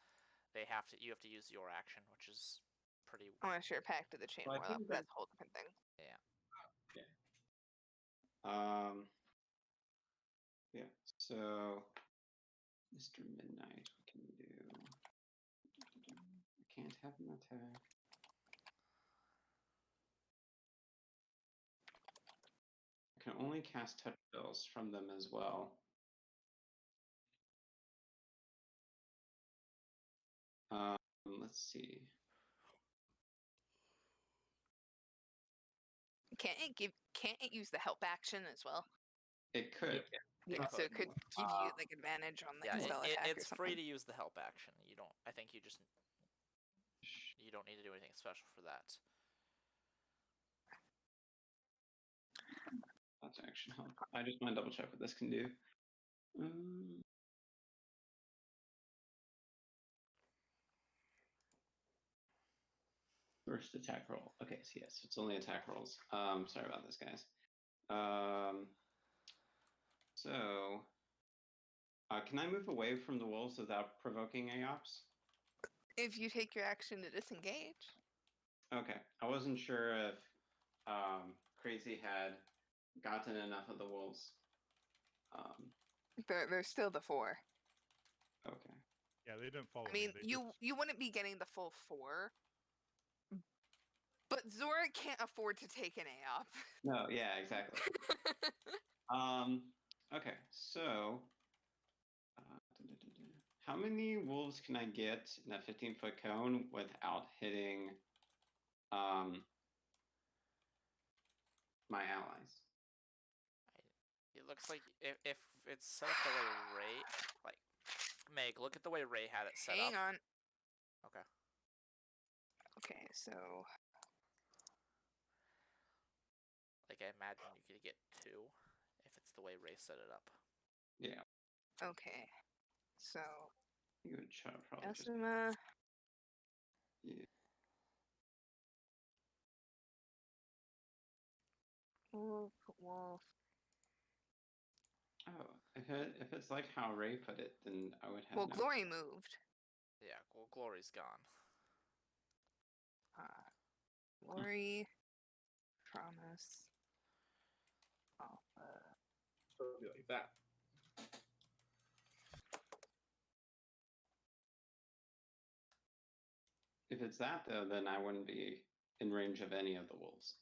you have to use your action, which is pretty. Unless you're Pact of the Chain Well, I Warlock, think that's a whole different thing. Yeah. Yeah. So, Mr. Midnight, what can we do? I can't have an attack. I can only cast touch spells from them as well. Let's see. Can't it use the help action as well? It could. Yeah, so it could give you like advantage on like Yeah, a spell attack or it's something. free to use the help action. You don't. I think you don't need to do anything special for that. That's action help. I just want to double check what this can do. First attack roll. Okay, so yes, it's only attack rolls. Sorry about this, guys. So, can I move away from the wolves without provoking AOPS? If you take your action to disengage. Okay, I wasn't sure if Crazy had gotten enough of the wolves. There's still the 4. Okay. Yeah, they didn't follow I mean, me. you wouldn't be getting the full 4. But Zora can't afford to take an AOP. No, yeah, exactly. Okay, so how many wolves can I get in a 15-foot cone without hitting my allies? It looks like if it's set up the way Ray, like Meg, look at the way Ray had it set Hang up. on. Okay. Okay, so Like I imagine you could get 2 if it's the way Ray set it up. Yeah. okay. So You would probably just. Asuma. Yeah. Wolf. Oh, if it's like how Ray put it, then I would have. Well, no... Glory moved. Yeah, well, Glory's gone. Glory. Promise. Alpha. So it'd be like that. If it's that though, then I wouldn't be in range of any of the wolves.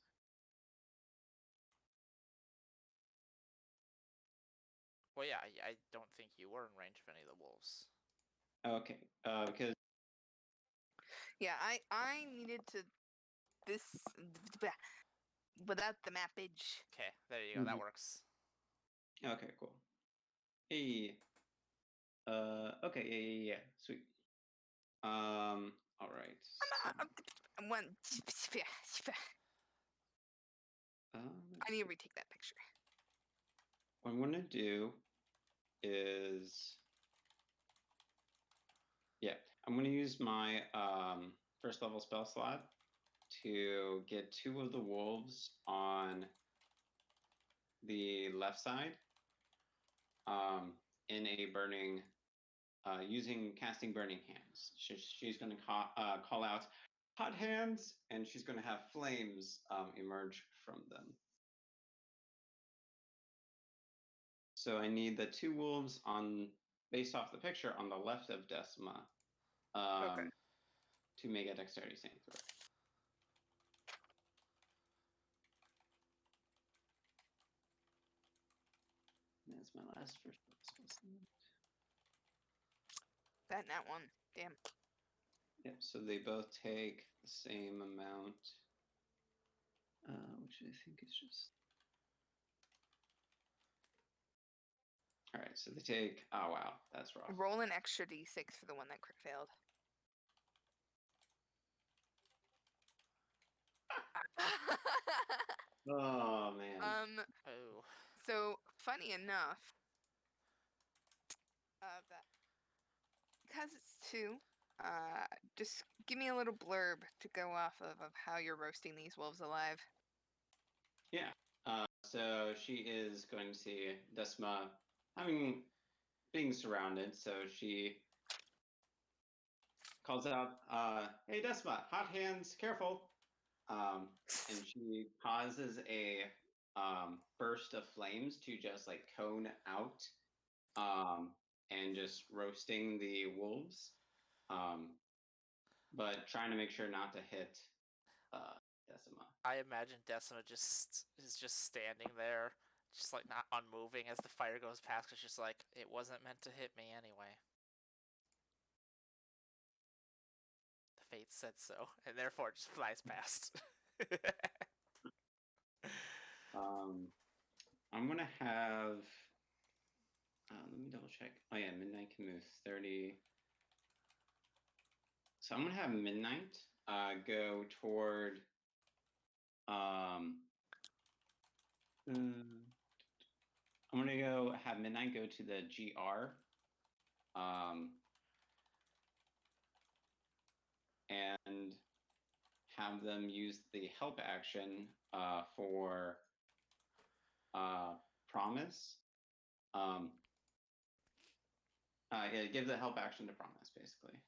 Well, yeah, I don't think you were in range of any of the wolves. Okay, because Yeah, I needed to this without the mappage. Okay, there you go. That works. okay, cool. Hey, okay, yeah, sweet. All right. One. I need to Let's see. retake that picture. What I'm gonna do is, yeah, I'm gonna use my first level spell slot to get 2 of the wolves on the left side. in a burning, using casting burning hands. She's going to call out hot hands, and she's going to have flames emerge from them. So I need the two wolves based off the picture on the left of Decima, Okay. to make a dexterity saving throw. That's my last first spell. That and that one. Damn. Yep. So they both take the same amount, which I think is just. All right. So they take. Oh wow, that's rough. Roll an extra d6 for the one that crit failed. Oh man. Oh. So funny enough, that because it's 2, just give me a little blurb to go off of how you're roasting these wolves alive. Yeah. So she is going to see Decima being surrounded. So she calls out, "Hey, Decima, hot hands, careful!" And she causes a burst of flames to just like cone out, and just roasting the wolves, but trying to make sure not to hit Decima. I imagine Decima is just standing there, just like not unmoving as the fire goes past. It's just like, it wasn't meant to hit me anyway. The fate said so, and therefore it just flies past. I'm gonna have. Let me double check. Oh yeah, Midnight can move 30. So I'm gonna have Midnight go toward. I'm gonna have Midnight go to the GR. And have them use the help action for Promise. Yeah, give the help action to Promise, basically.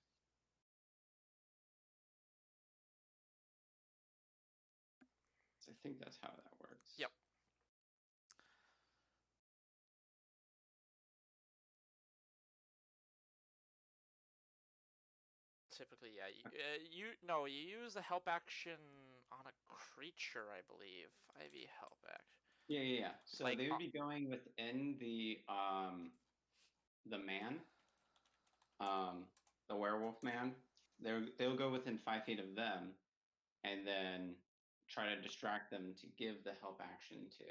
So I think that's how that works. Yep. Typically, yeah. You use a help action on a creature, I believe. IV help action. Yeah. So Like, they would be going within the man, the werewolf man. They'll go within 5 feet of them, and then try to distract them to give the help action to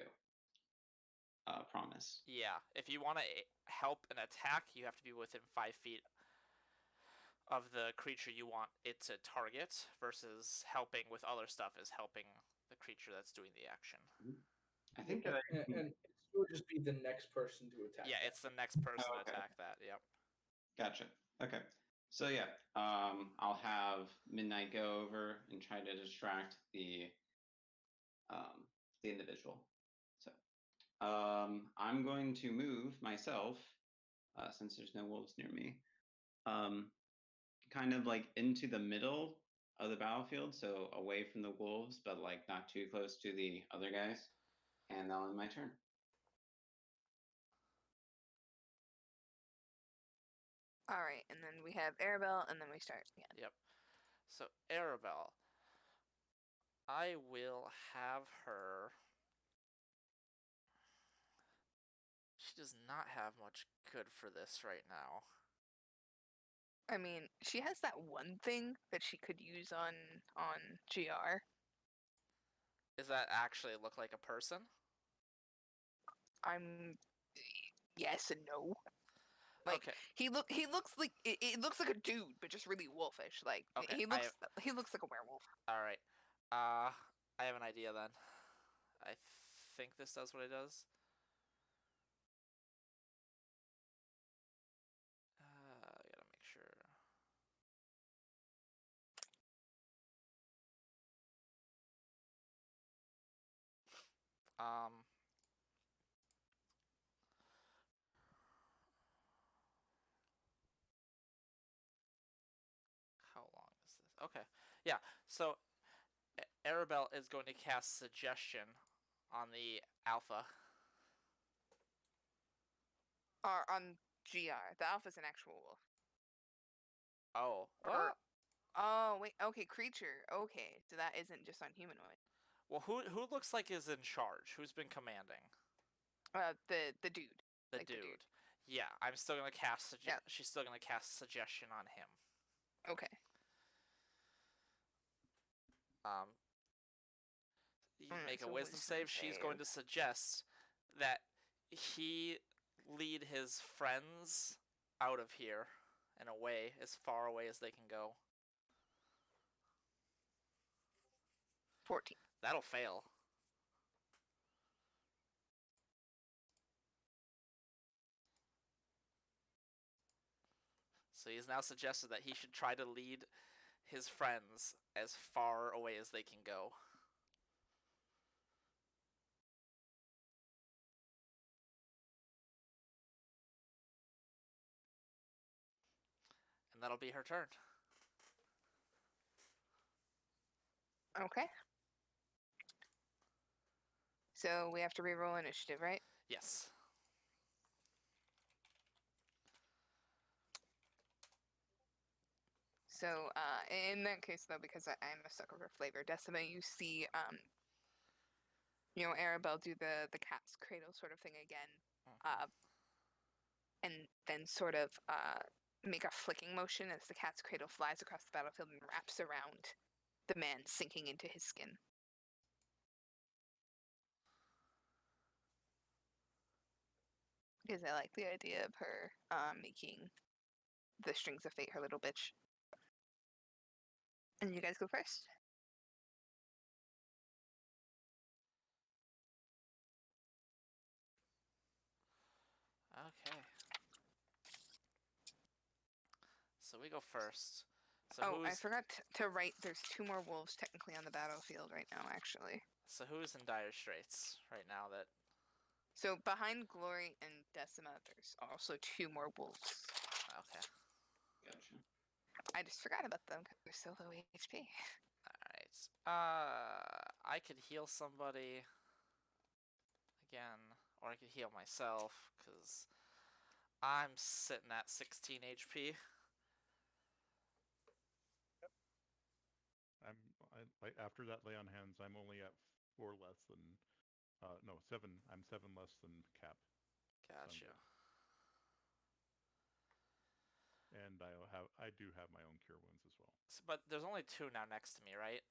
Promise. Yeah, if you want to help an attack, you have to be within 5 feet of the creature you want it to target, versus helping with other stuff is helping the creature that's doing the action. I think that And it would just be the next person to attack. Yeah, that. it's the next person to okay. attack that. Yep. Gotcha. Okay. So yeah, I'll have Midnight go over and try to distract the individual. So I'm going to move myself, since there's no wolves near me, kind of like into the middle of the battlefield, so away from the wolves, but like not too close to the other guys. And that'll end my turn. All right, and then we have Arabelle, and then we start again. Yep. So Arabelle, I will have her. She does not have much good for this right now. I mean, she has that one thing that she could use on GR. Does that actually look like a person? Yes and no. Like, okay. he looks like it looks like a dude, but just really wolfish. Like, Okay, he looks like a werewolf. All right. I have an idea then. I think this does what it does. I gotta make sure. Okay. Yeah. So Arabelle is going to cast Suggestion on the Alpha. Or on GR. The alpha's an actual wolf. Oh. Or- What? Oh wait, okay, creature. Okay, so that isn't just on humanoid. Well, who looks like is in charge? Who's been commanding? The dude. The Like the dude. dude. Yeah, I'm still gonna cast. Yeah. She's still gonna cast Suggestion on him. Okay. You Alright, make a so wisdom save. She's going to suggest that he lead his friends out of here and away, as far away as they can go. 14. That'll fail. So he's now suggested that he should try to lead his friends as far away as they can go. And that'll be her turn. Okay. So we have to reroll initiative, right? Yes. So in that case, though, because I'm a sucker for flavor, Decima, you see, Arabelle do the cat's cradle sort of thing again, and then sort of make a flicking motion as the cat's cradle flies across the battlefield and wraps around the man, sinking into his skin. Because I like the idea of her making the strings of fate her little bitch. And you guys go first. Okay. So we go first. So Oh, I who's forgot to write. There's 2 more wolves technically on the battlefield right now, actually. so who's in dire straits right now? That So behind Glory and Decima, there's also 2 more wolves. okay. Gotcha. I just forgot about them because they're so low HP. All right. I could heal somebody again, or I could heal myself because I'm sitting at 16 HP. Like after that lay on hands, I'm only at 4 less than, no, 7. I'm 7 less than Cap, Gotcha. and I do have my own cure wounds as well. But there's only 2 now next to me, right?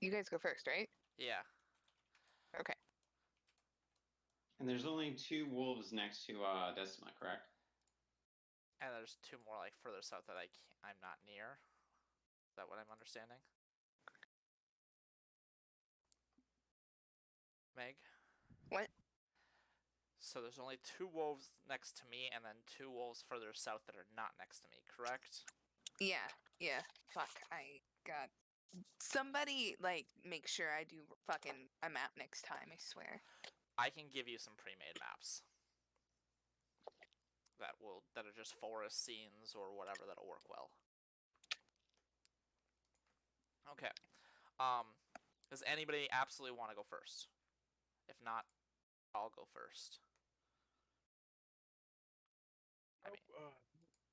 You guys go first, right? Yeah. Okay. And there's only 2 wolves next to Decima, correct? And there's 2 more like further south that I'm not near. Is that what I'm understanding? Meg? What? So there's only 2 wolves next to me and then 2 wolves further south that are not next to me, correct? Yeah. Fuck. I got. Somebody, make sure I do fucking a map next time, I swear. I can give you some pre-made maps. That are just forest scenes or whatever that'll work well. Okay. Does anybody absolutely want to go first? If not, I'll go first.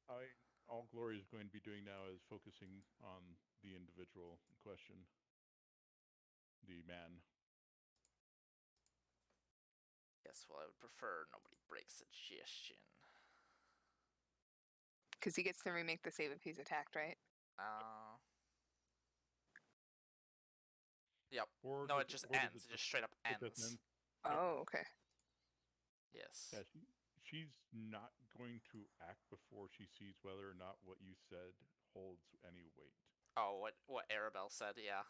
All Glory is going to be doing now is focusing on the individual in question, the man. Yes, well, I would prefer nobody breaks Suggestion. Because he gets to remake the save if he's attacked, right? Yep. Or No, does it just or does ends. It just straight up it doesn't ends. end? Oh, okay. Yes. Yeah, she's not going to act before she sees whether or not what you said holds any weight. Oh, what Arabelle said, yeah.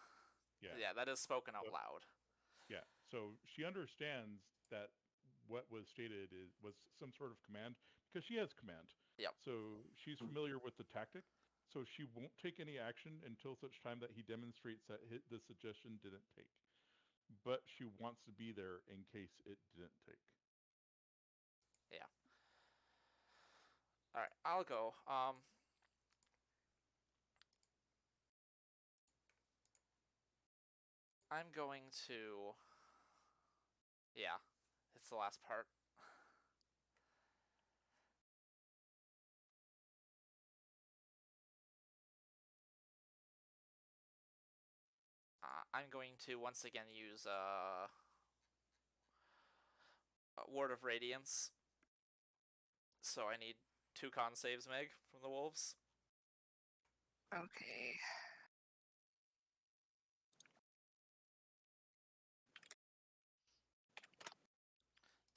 Yeah, that is spoken out loud. Yeah, so she understands that what was stated was some sort of command, because she has command. Yep. So she's familiar with the tactic. So she won't take any action until such time that he demonstrates that the suggestion didn't take. But she wants to be there in case it didn't take. Yeah. All right, I'll go. I'm going to. Yeah, it's the last part. I'm going to once again use a Word of Radiance. So I need 2 con saves, Meg, from the wolves. Okay.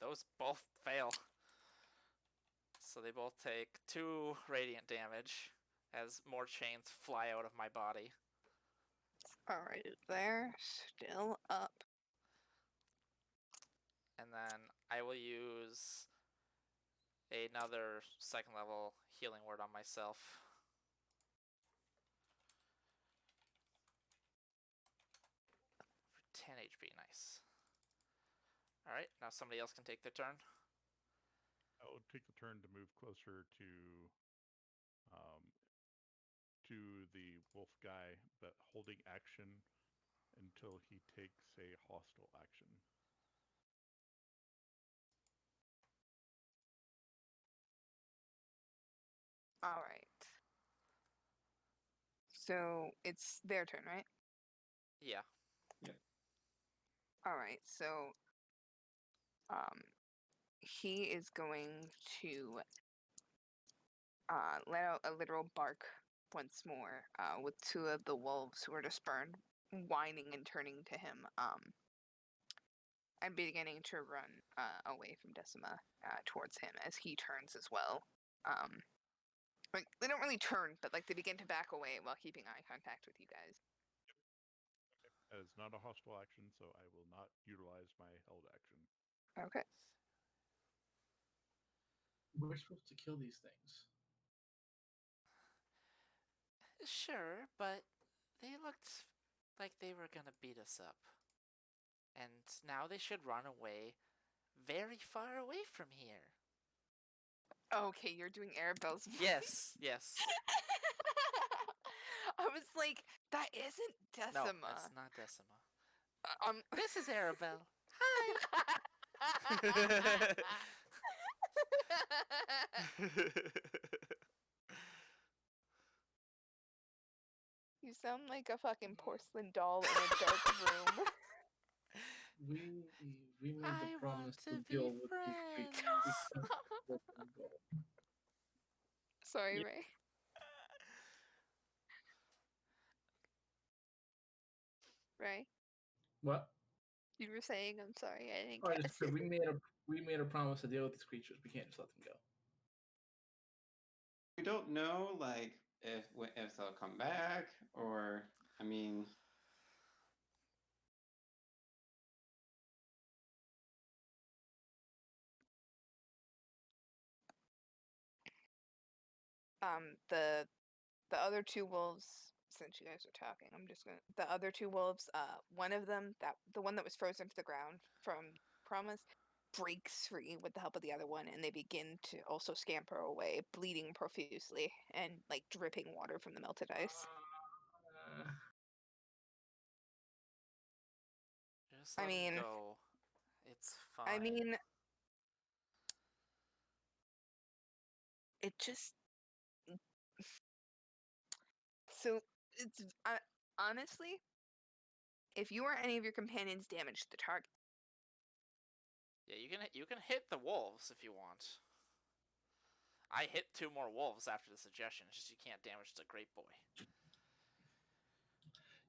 Those both fail. So they both take 2 radiant damage as more chains fly out of my body. Alright, they're still up. And then I will use another 2nd level healing word on myself. For 10 HP, nice. Alright, now somebody else can take their turn. I'll take the turn to move closer to the wolf guy, but holding action until he takes a hostile action. Alright. So it's their turn, right? Yeah. Alright, so he is going to let out a literal bark once more, with 2 of the wolves who are just burned, whining and turning to him, and beginning to run away from Decima towards him as he turns as well. Like they don't really turn, but like they begin to back away while keeping eye contact with you guys. That is not a hostile action, so I will not utilize my held action. Okay. We're supposed to kill these things. Sure, but they looked like they were gonna beat us up. And now they should run away very far away from here. Okay, you're doing Arabelle's voice. Yes, yes. I was like, that isn't No, Decima. it's not Decima. This is Arabelle. You sound like a fucking porcelain doll in a dark room. We made I the promise want to be deal with these creatures. We friends. can't let them go. Sorry, Yeah. Ray. Ray, What? you were saying, I'm sorry, I didn't I catch just said it. we made a promise to deal with these creatures. We can't just let them go. We don't know, like, if they'll come back, or, I mean, The other 2 wolves, since you guys are talking, the other 2 wolves, one of them, the one that was frozen to the ground from Promise, breaks free with the help of the other one, and they begin to also scamper away, bleeding profusely and like dripping water from the melted ice. Just I let 'em mean- go. It's fine. I mean, it just so it's honestly, if you or any of your companions damage the target, yeah, you can hit the wolves if you want. I hit 2 more wolves after the suggestion. It's just you can't damage the great boy.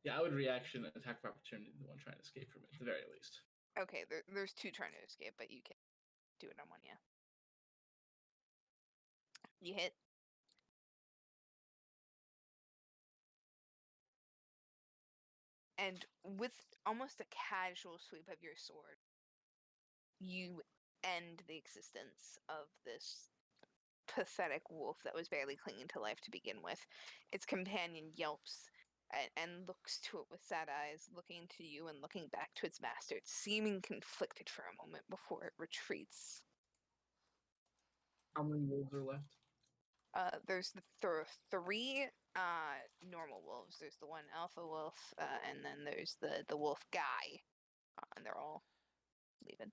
Yeah, I would reaction and attack of opportunity to the one trying to escape from it, at the very least. okay, there's 2 trying to escape, but you can do it on one, yeah. You hit. And with almost a casual sweep of your sword, you end the existence of this pathetic wolf that was barely clinging to life to begin with. Its companion yelps and looks to it with sad eyes, looking to you and looking back to its master, seeming conflicted for a moment before it retreats. How many wolves are left? There's the three normal wolves. There's the one alpha wolf, and then there's the wolf guy, and they're all leaving.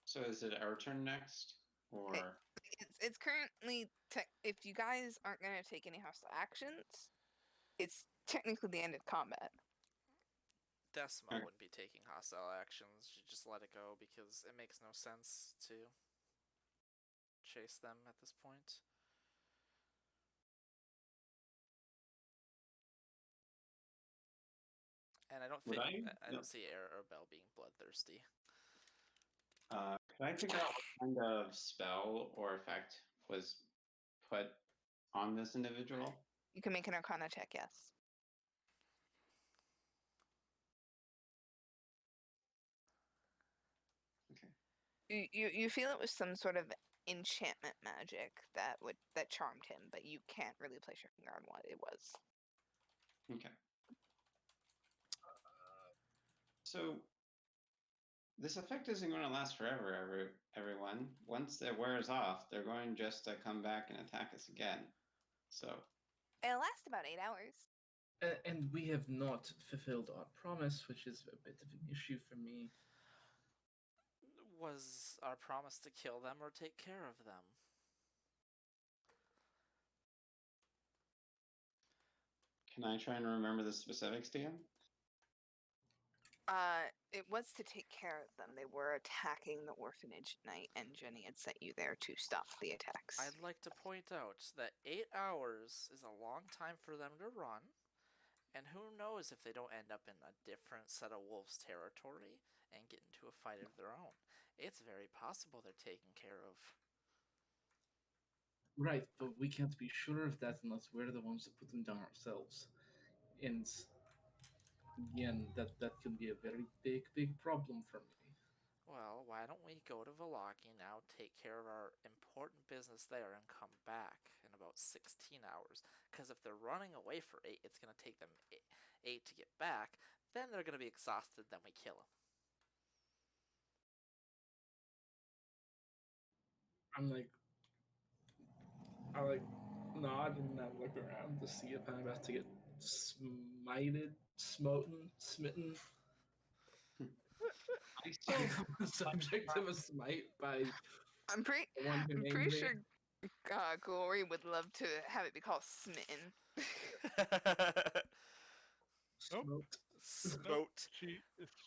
So is it our turn next, or It's currently if you guys aren't gonna take any hostile actions, it's technically the end of combat. Decima Okay. wouldn't be taking hostile actions. You just let it go because it makes no sense to chase them at this point. And I don't Would think I? I don't see Arabelle being bloodthirsty. could I figure out what kind of spell or effect was put on this individual? You can make an Arcana check, yes. Okay. You feel it was some sort of enchantment magic that charmed him, but you can't really place your finger on what it was. Okay. So this effect isn't going to last forever, everyone. Once it wears off, they're going just to come back and attack us again. So It'll last about 8 hours. And we have not fulfilled our promise, which is a bit of an issue for me. Was our promise to kill them or take care of them? can I try and remember the specifics, DM? It was to take care of them. They were attacking the orphanage at night, and Jenny had sent you there to stop the attacks. I'd like to point out that 8 hours is a long time for them to run, and who knows if they don't end up in a different set of wolves' territory and get into a fight of their own. It's very possible they're taken care of. Right, but we can't be sure of that unless we're the ones that put them down ourselves. And again, that can be a very big problem for me. Well, why don't we go to Vallaki now, take care of our important business there, and come back in about 16 hours? Because if they're running away for 8, it's going to take them 8 to get back. Then they're going to be exhausted, then we kill them. I nod and then look around to see if I'm about to get smitten. Subject of a smite by I'm pretty the one who named pretty me. sure Glory would love to have it be called Smitten. Smoked. Smote. She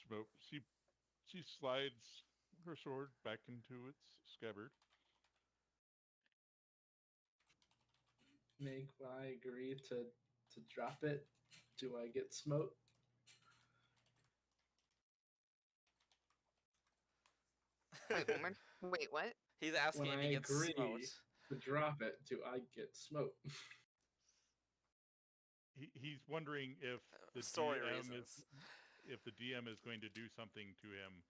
smoke. She slides her sword back into its scabbard. Meg, when I agree to drop it, do I get smote? Wait, what? He's asking When if he I gets agree smote. to drop it, do I get smote? He's wondering if the Story DM reasons. if the DM is going to do something to him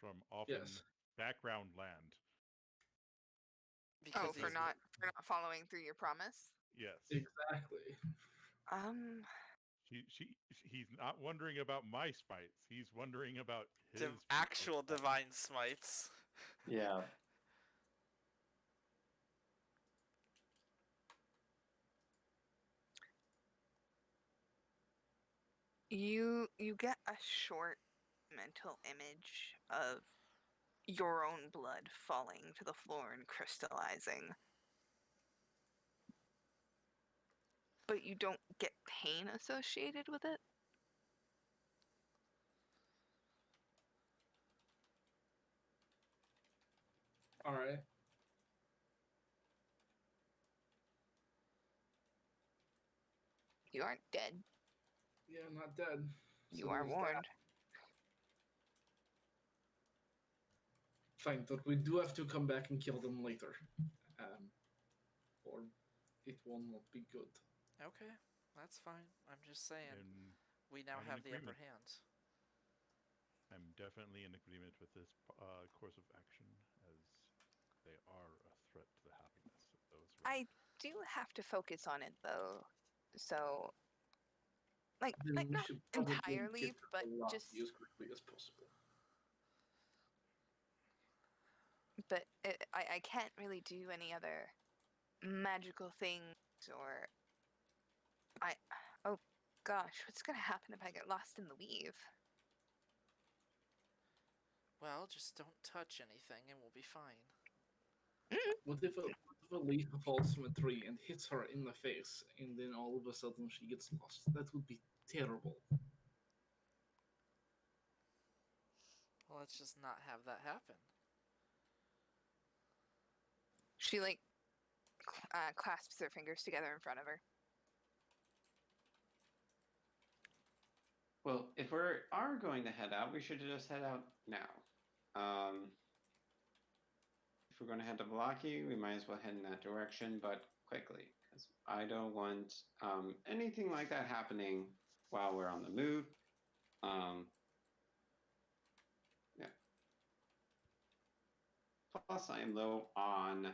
from often Yes. background land. Because For he's not following through your promise? Yes. Exactly. He's not wondering about my smites. He's wondering about his actual divine smites. Yeah. You get a short mental image of your own blood falling to the floor and crystallizing. But you don't get pain associated with it. All right. You aren't dead. Yeah, I'm not dead. You So are there's that. warned. Fine, but we do have to come back and kill them later. Or it will not be good. Okay, that's fine. I'm just saying. And we now I'm in have the upper agreement. hand. I'm definitely in agreement with this course of action, as they are a threat to the happiness of those around. I do have to focus on it though, so like Then we not should probably entirely, get but Velocity just as quickly as possible. but I can't really do any other magical things or oh gosh, what's gonna happen if I get lost in the weave? Well, just don't touch anything and we'll be fine. What if a leaf falls from a tree and hits her in the face, and then all of a sudden she gets lost? That would be terrible. Well, let's just not have that happen. She like clasps her fingers together in front of her. Well, if we are going to head out, we should just head out now. If we're going to head to Valaki, we might as well head in that direction, but quickly, because I don't want anything like that happening while we're on the move. Yeah. Plus, I am low on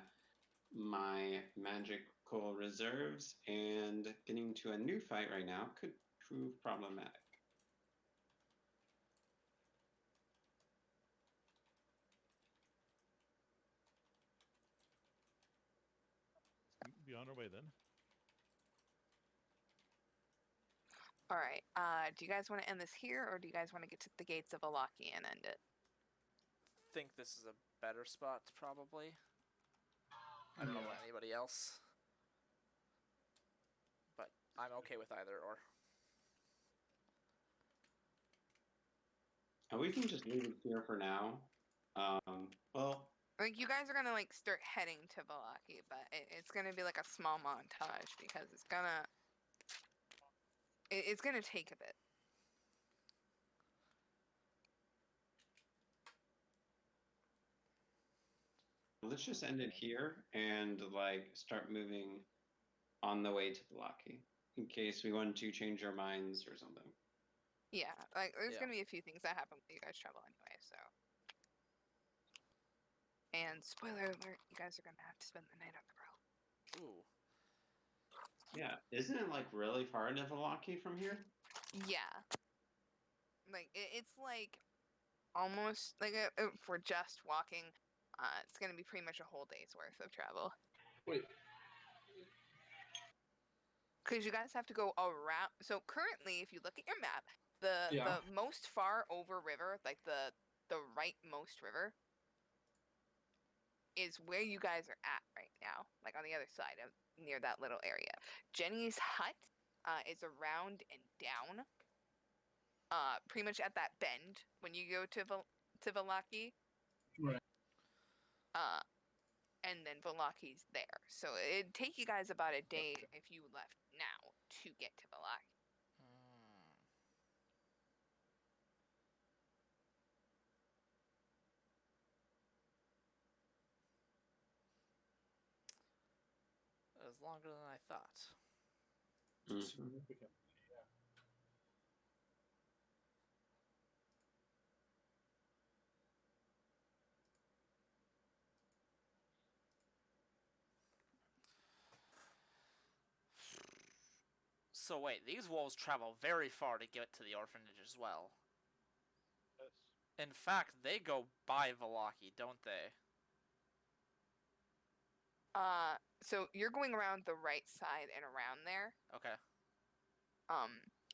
my magical reserves, and getting to a new fight right now could prove problematic. Be on our way then. All right. Do you guys want to end this here, or do you guys want to get to the gates of Alaki and end it? Think this is a better spot, probably. I don't know Yeah. about anybody else. But I'm okay with either or. We can just leave it here for now. Well, Like you guys are gonna like start heading to Valaki, but it's gonna be like a small montage because it's gonna take a bit. let's just end it here and like start moving on the way to Valaki in case we want to change our minds or something. Yeah, like there's Yeah. gonna be a few things that happen when you guys travel anyway. So, and spoiler alert, you guys are gonna have to spend the night on the road. Ooh. Yeah, isn't it like really far to Valaki from here? Yeah, like it's like almost like if we're just walking, it's gonna be pretty much a whole day's worth of travel. Wait, Because you guys have to go around. So currently, if you look at your map, the Yeah. most far over river, like the rightmost river, is where you guys are at right now, like on the other side of near that little area. Jenny's hut is around and down, pretty much at that bend when you go to Valaki. Right. And then Valaki's there. So it'd take you guys about a day if you left now to get to Valaki. That was longer than I thought. Significant. Yeah. So wait, these wolves travel very far to get to the orphanage as well. Yes. In fact, they go by Valaki, don't they? So you're going around the right side and around there. Okay.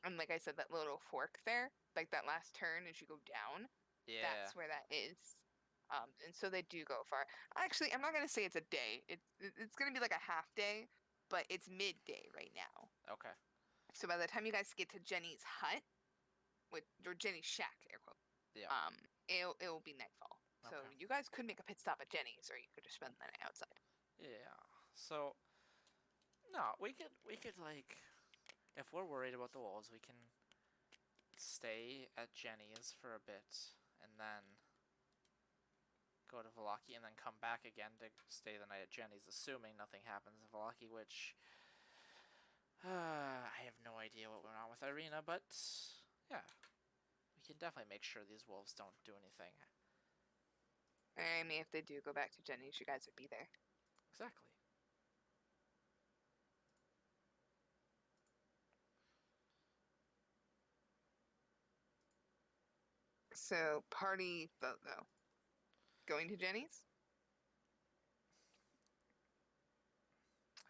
And like I said, that little fork there, like that last turn as you go down, Yeah. that's where that is. And so they do go far. Actually, I'm not gonna say it's a day. It's gonna be like a half day, but it's midday right now. Okay. So by the time you guys get to Jenny's hut, or Jenny's shack, air quote, Yeah. it will be nightfall. So Okay. you guys could make a pit stop at Jenny's, or you could just spend the night outside. Yeah. So no, we could like, if we're worried about the wolves, we can stay at Jenny's for a bit and then go to Valaki and then come back again to stay the night at Jenny's, assuming nothing happens in Valaki, which I have no idea what went on with Irina, but Yeah. We can definitely make sure these wolves don't do anything. I mean, if they do go back to Jenny's, you guys would be there. Exactly. So, party vote though. Going to Jenny's?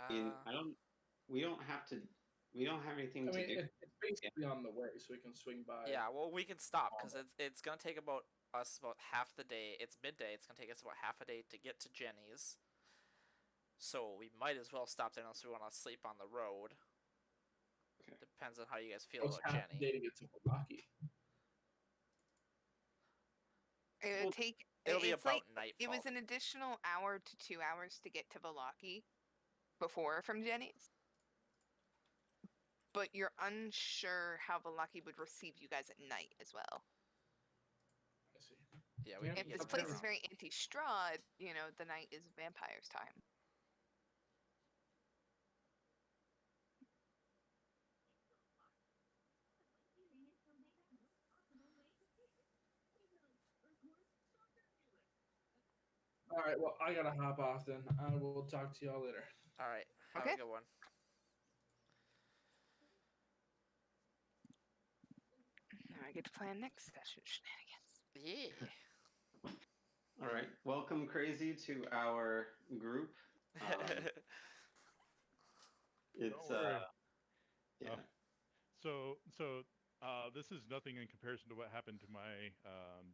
I mean, Uh, I don't. We don't have to. We don't have anything I to mean, do. it's basically on the way, so we can swing by. yeah, well, we can stop because Almost. it's gonna take about us about half the day. It's midday. It's gonna take us about half a day to get to Jenny's. So we might as well stop there unless we want to sleep on the road. Okay. Depends on how you guys feel Almost about half the Jenny. day to get to Milwaukee. It Well, would take. It'll be it's about like nightfall. it was an additional hour to 2 hours to get to Valaki before from Jenny's. But you're unsure how Valaki would receive you guys at night as well. I see. Yeah, we Yeah, can If get this some place around. is very anti-straw, you know, the night is vampire's time. All right. Well, I gotta hop off then. I will talk to y'all later. All right, have Okay. a good one. Now I get to plan next session shenanigans. Yeah. All right. Welcome, Crazy, to our group. It's Don't worry. yeah. So this is nothing in comparison to what happened to my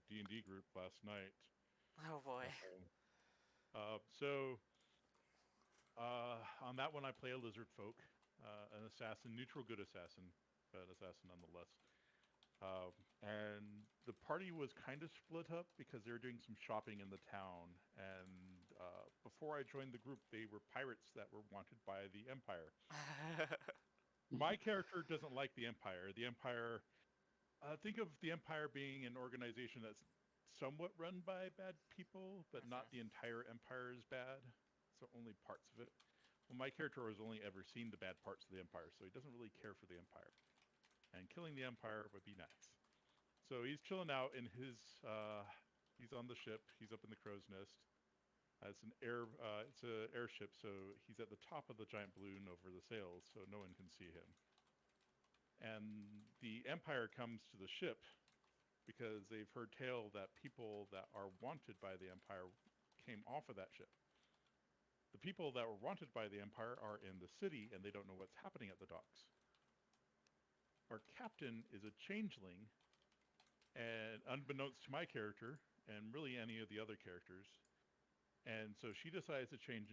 D&D group last night. Oh boy. On that one, I play a lizard folk, an assassin, neutral good assassin, but assassin nonetheless. And the party was kind of split up because they were doing some shopping in the town. And before I joined the group, they were pirates that were wanted by the Empire. My character doesn't like the Empire. The Empire, think of the Empire being an organization that's somewhat run by bad people, but not the entire Empire is bad. So only parts of it. Well, my character has only ever seen the bad parts of the Empire, so he doesn't really care for the Empire. And killing the Empire would be nice. So he's chilling out in his, he's on the ship, he's up in the crow's nest. It's an airship, so he's at the top of the giant balloon over the sails, so no one can see him. And the Empire comes to the ship because they've heard tale that people that are wanted by the Empire came off of that ship. The people that were wanted by the Empire are in the city, and they don't know what's happening at the docks. Our captain is a changeling, and unbeknownst to my character, and really any of the other characters. And so she decides to change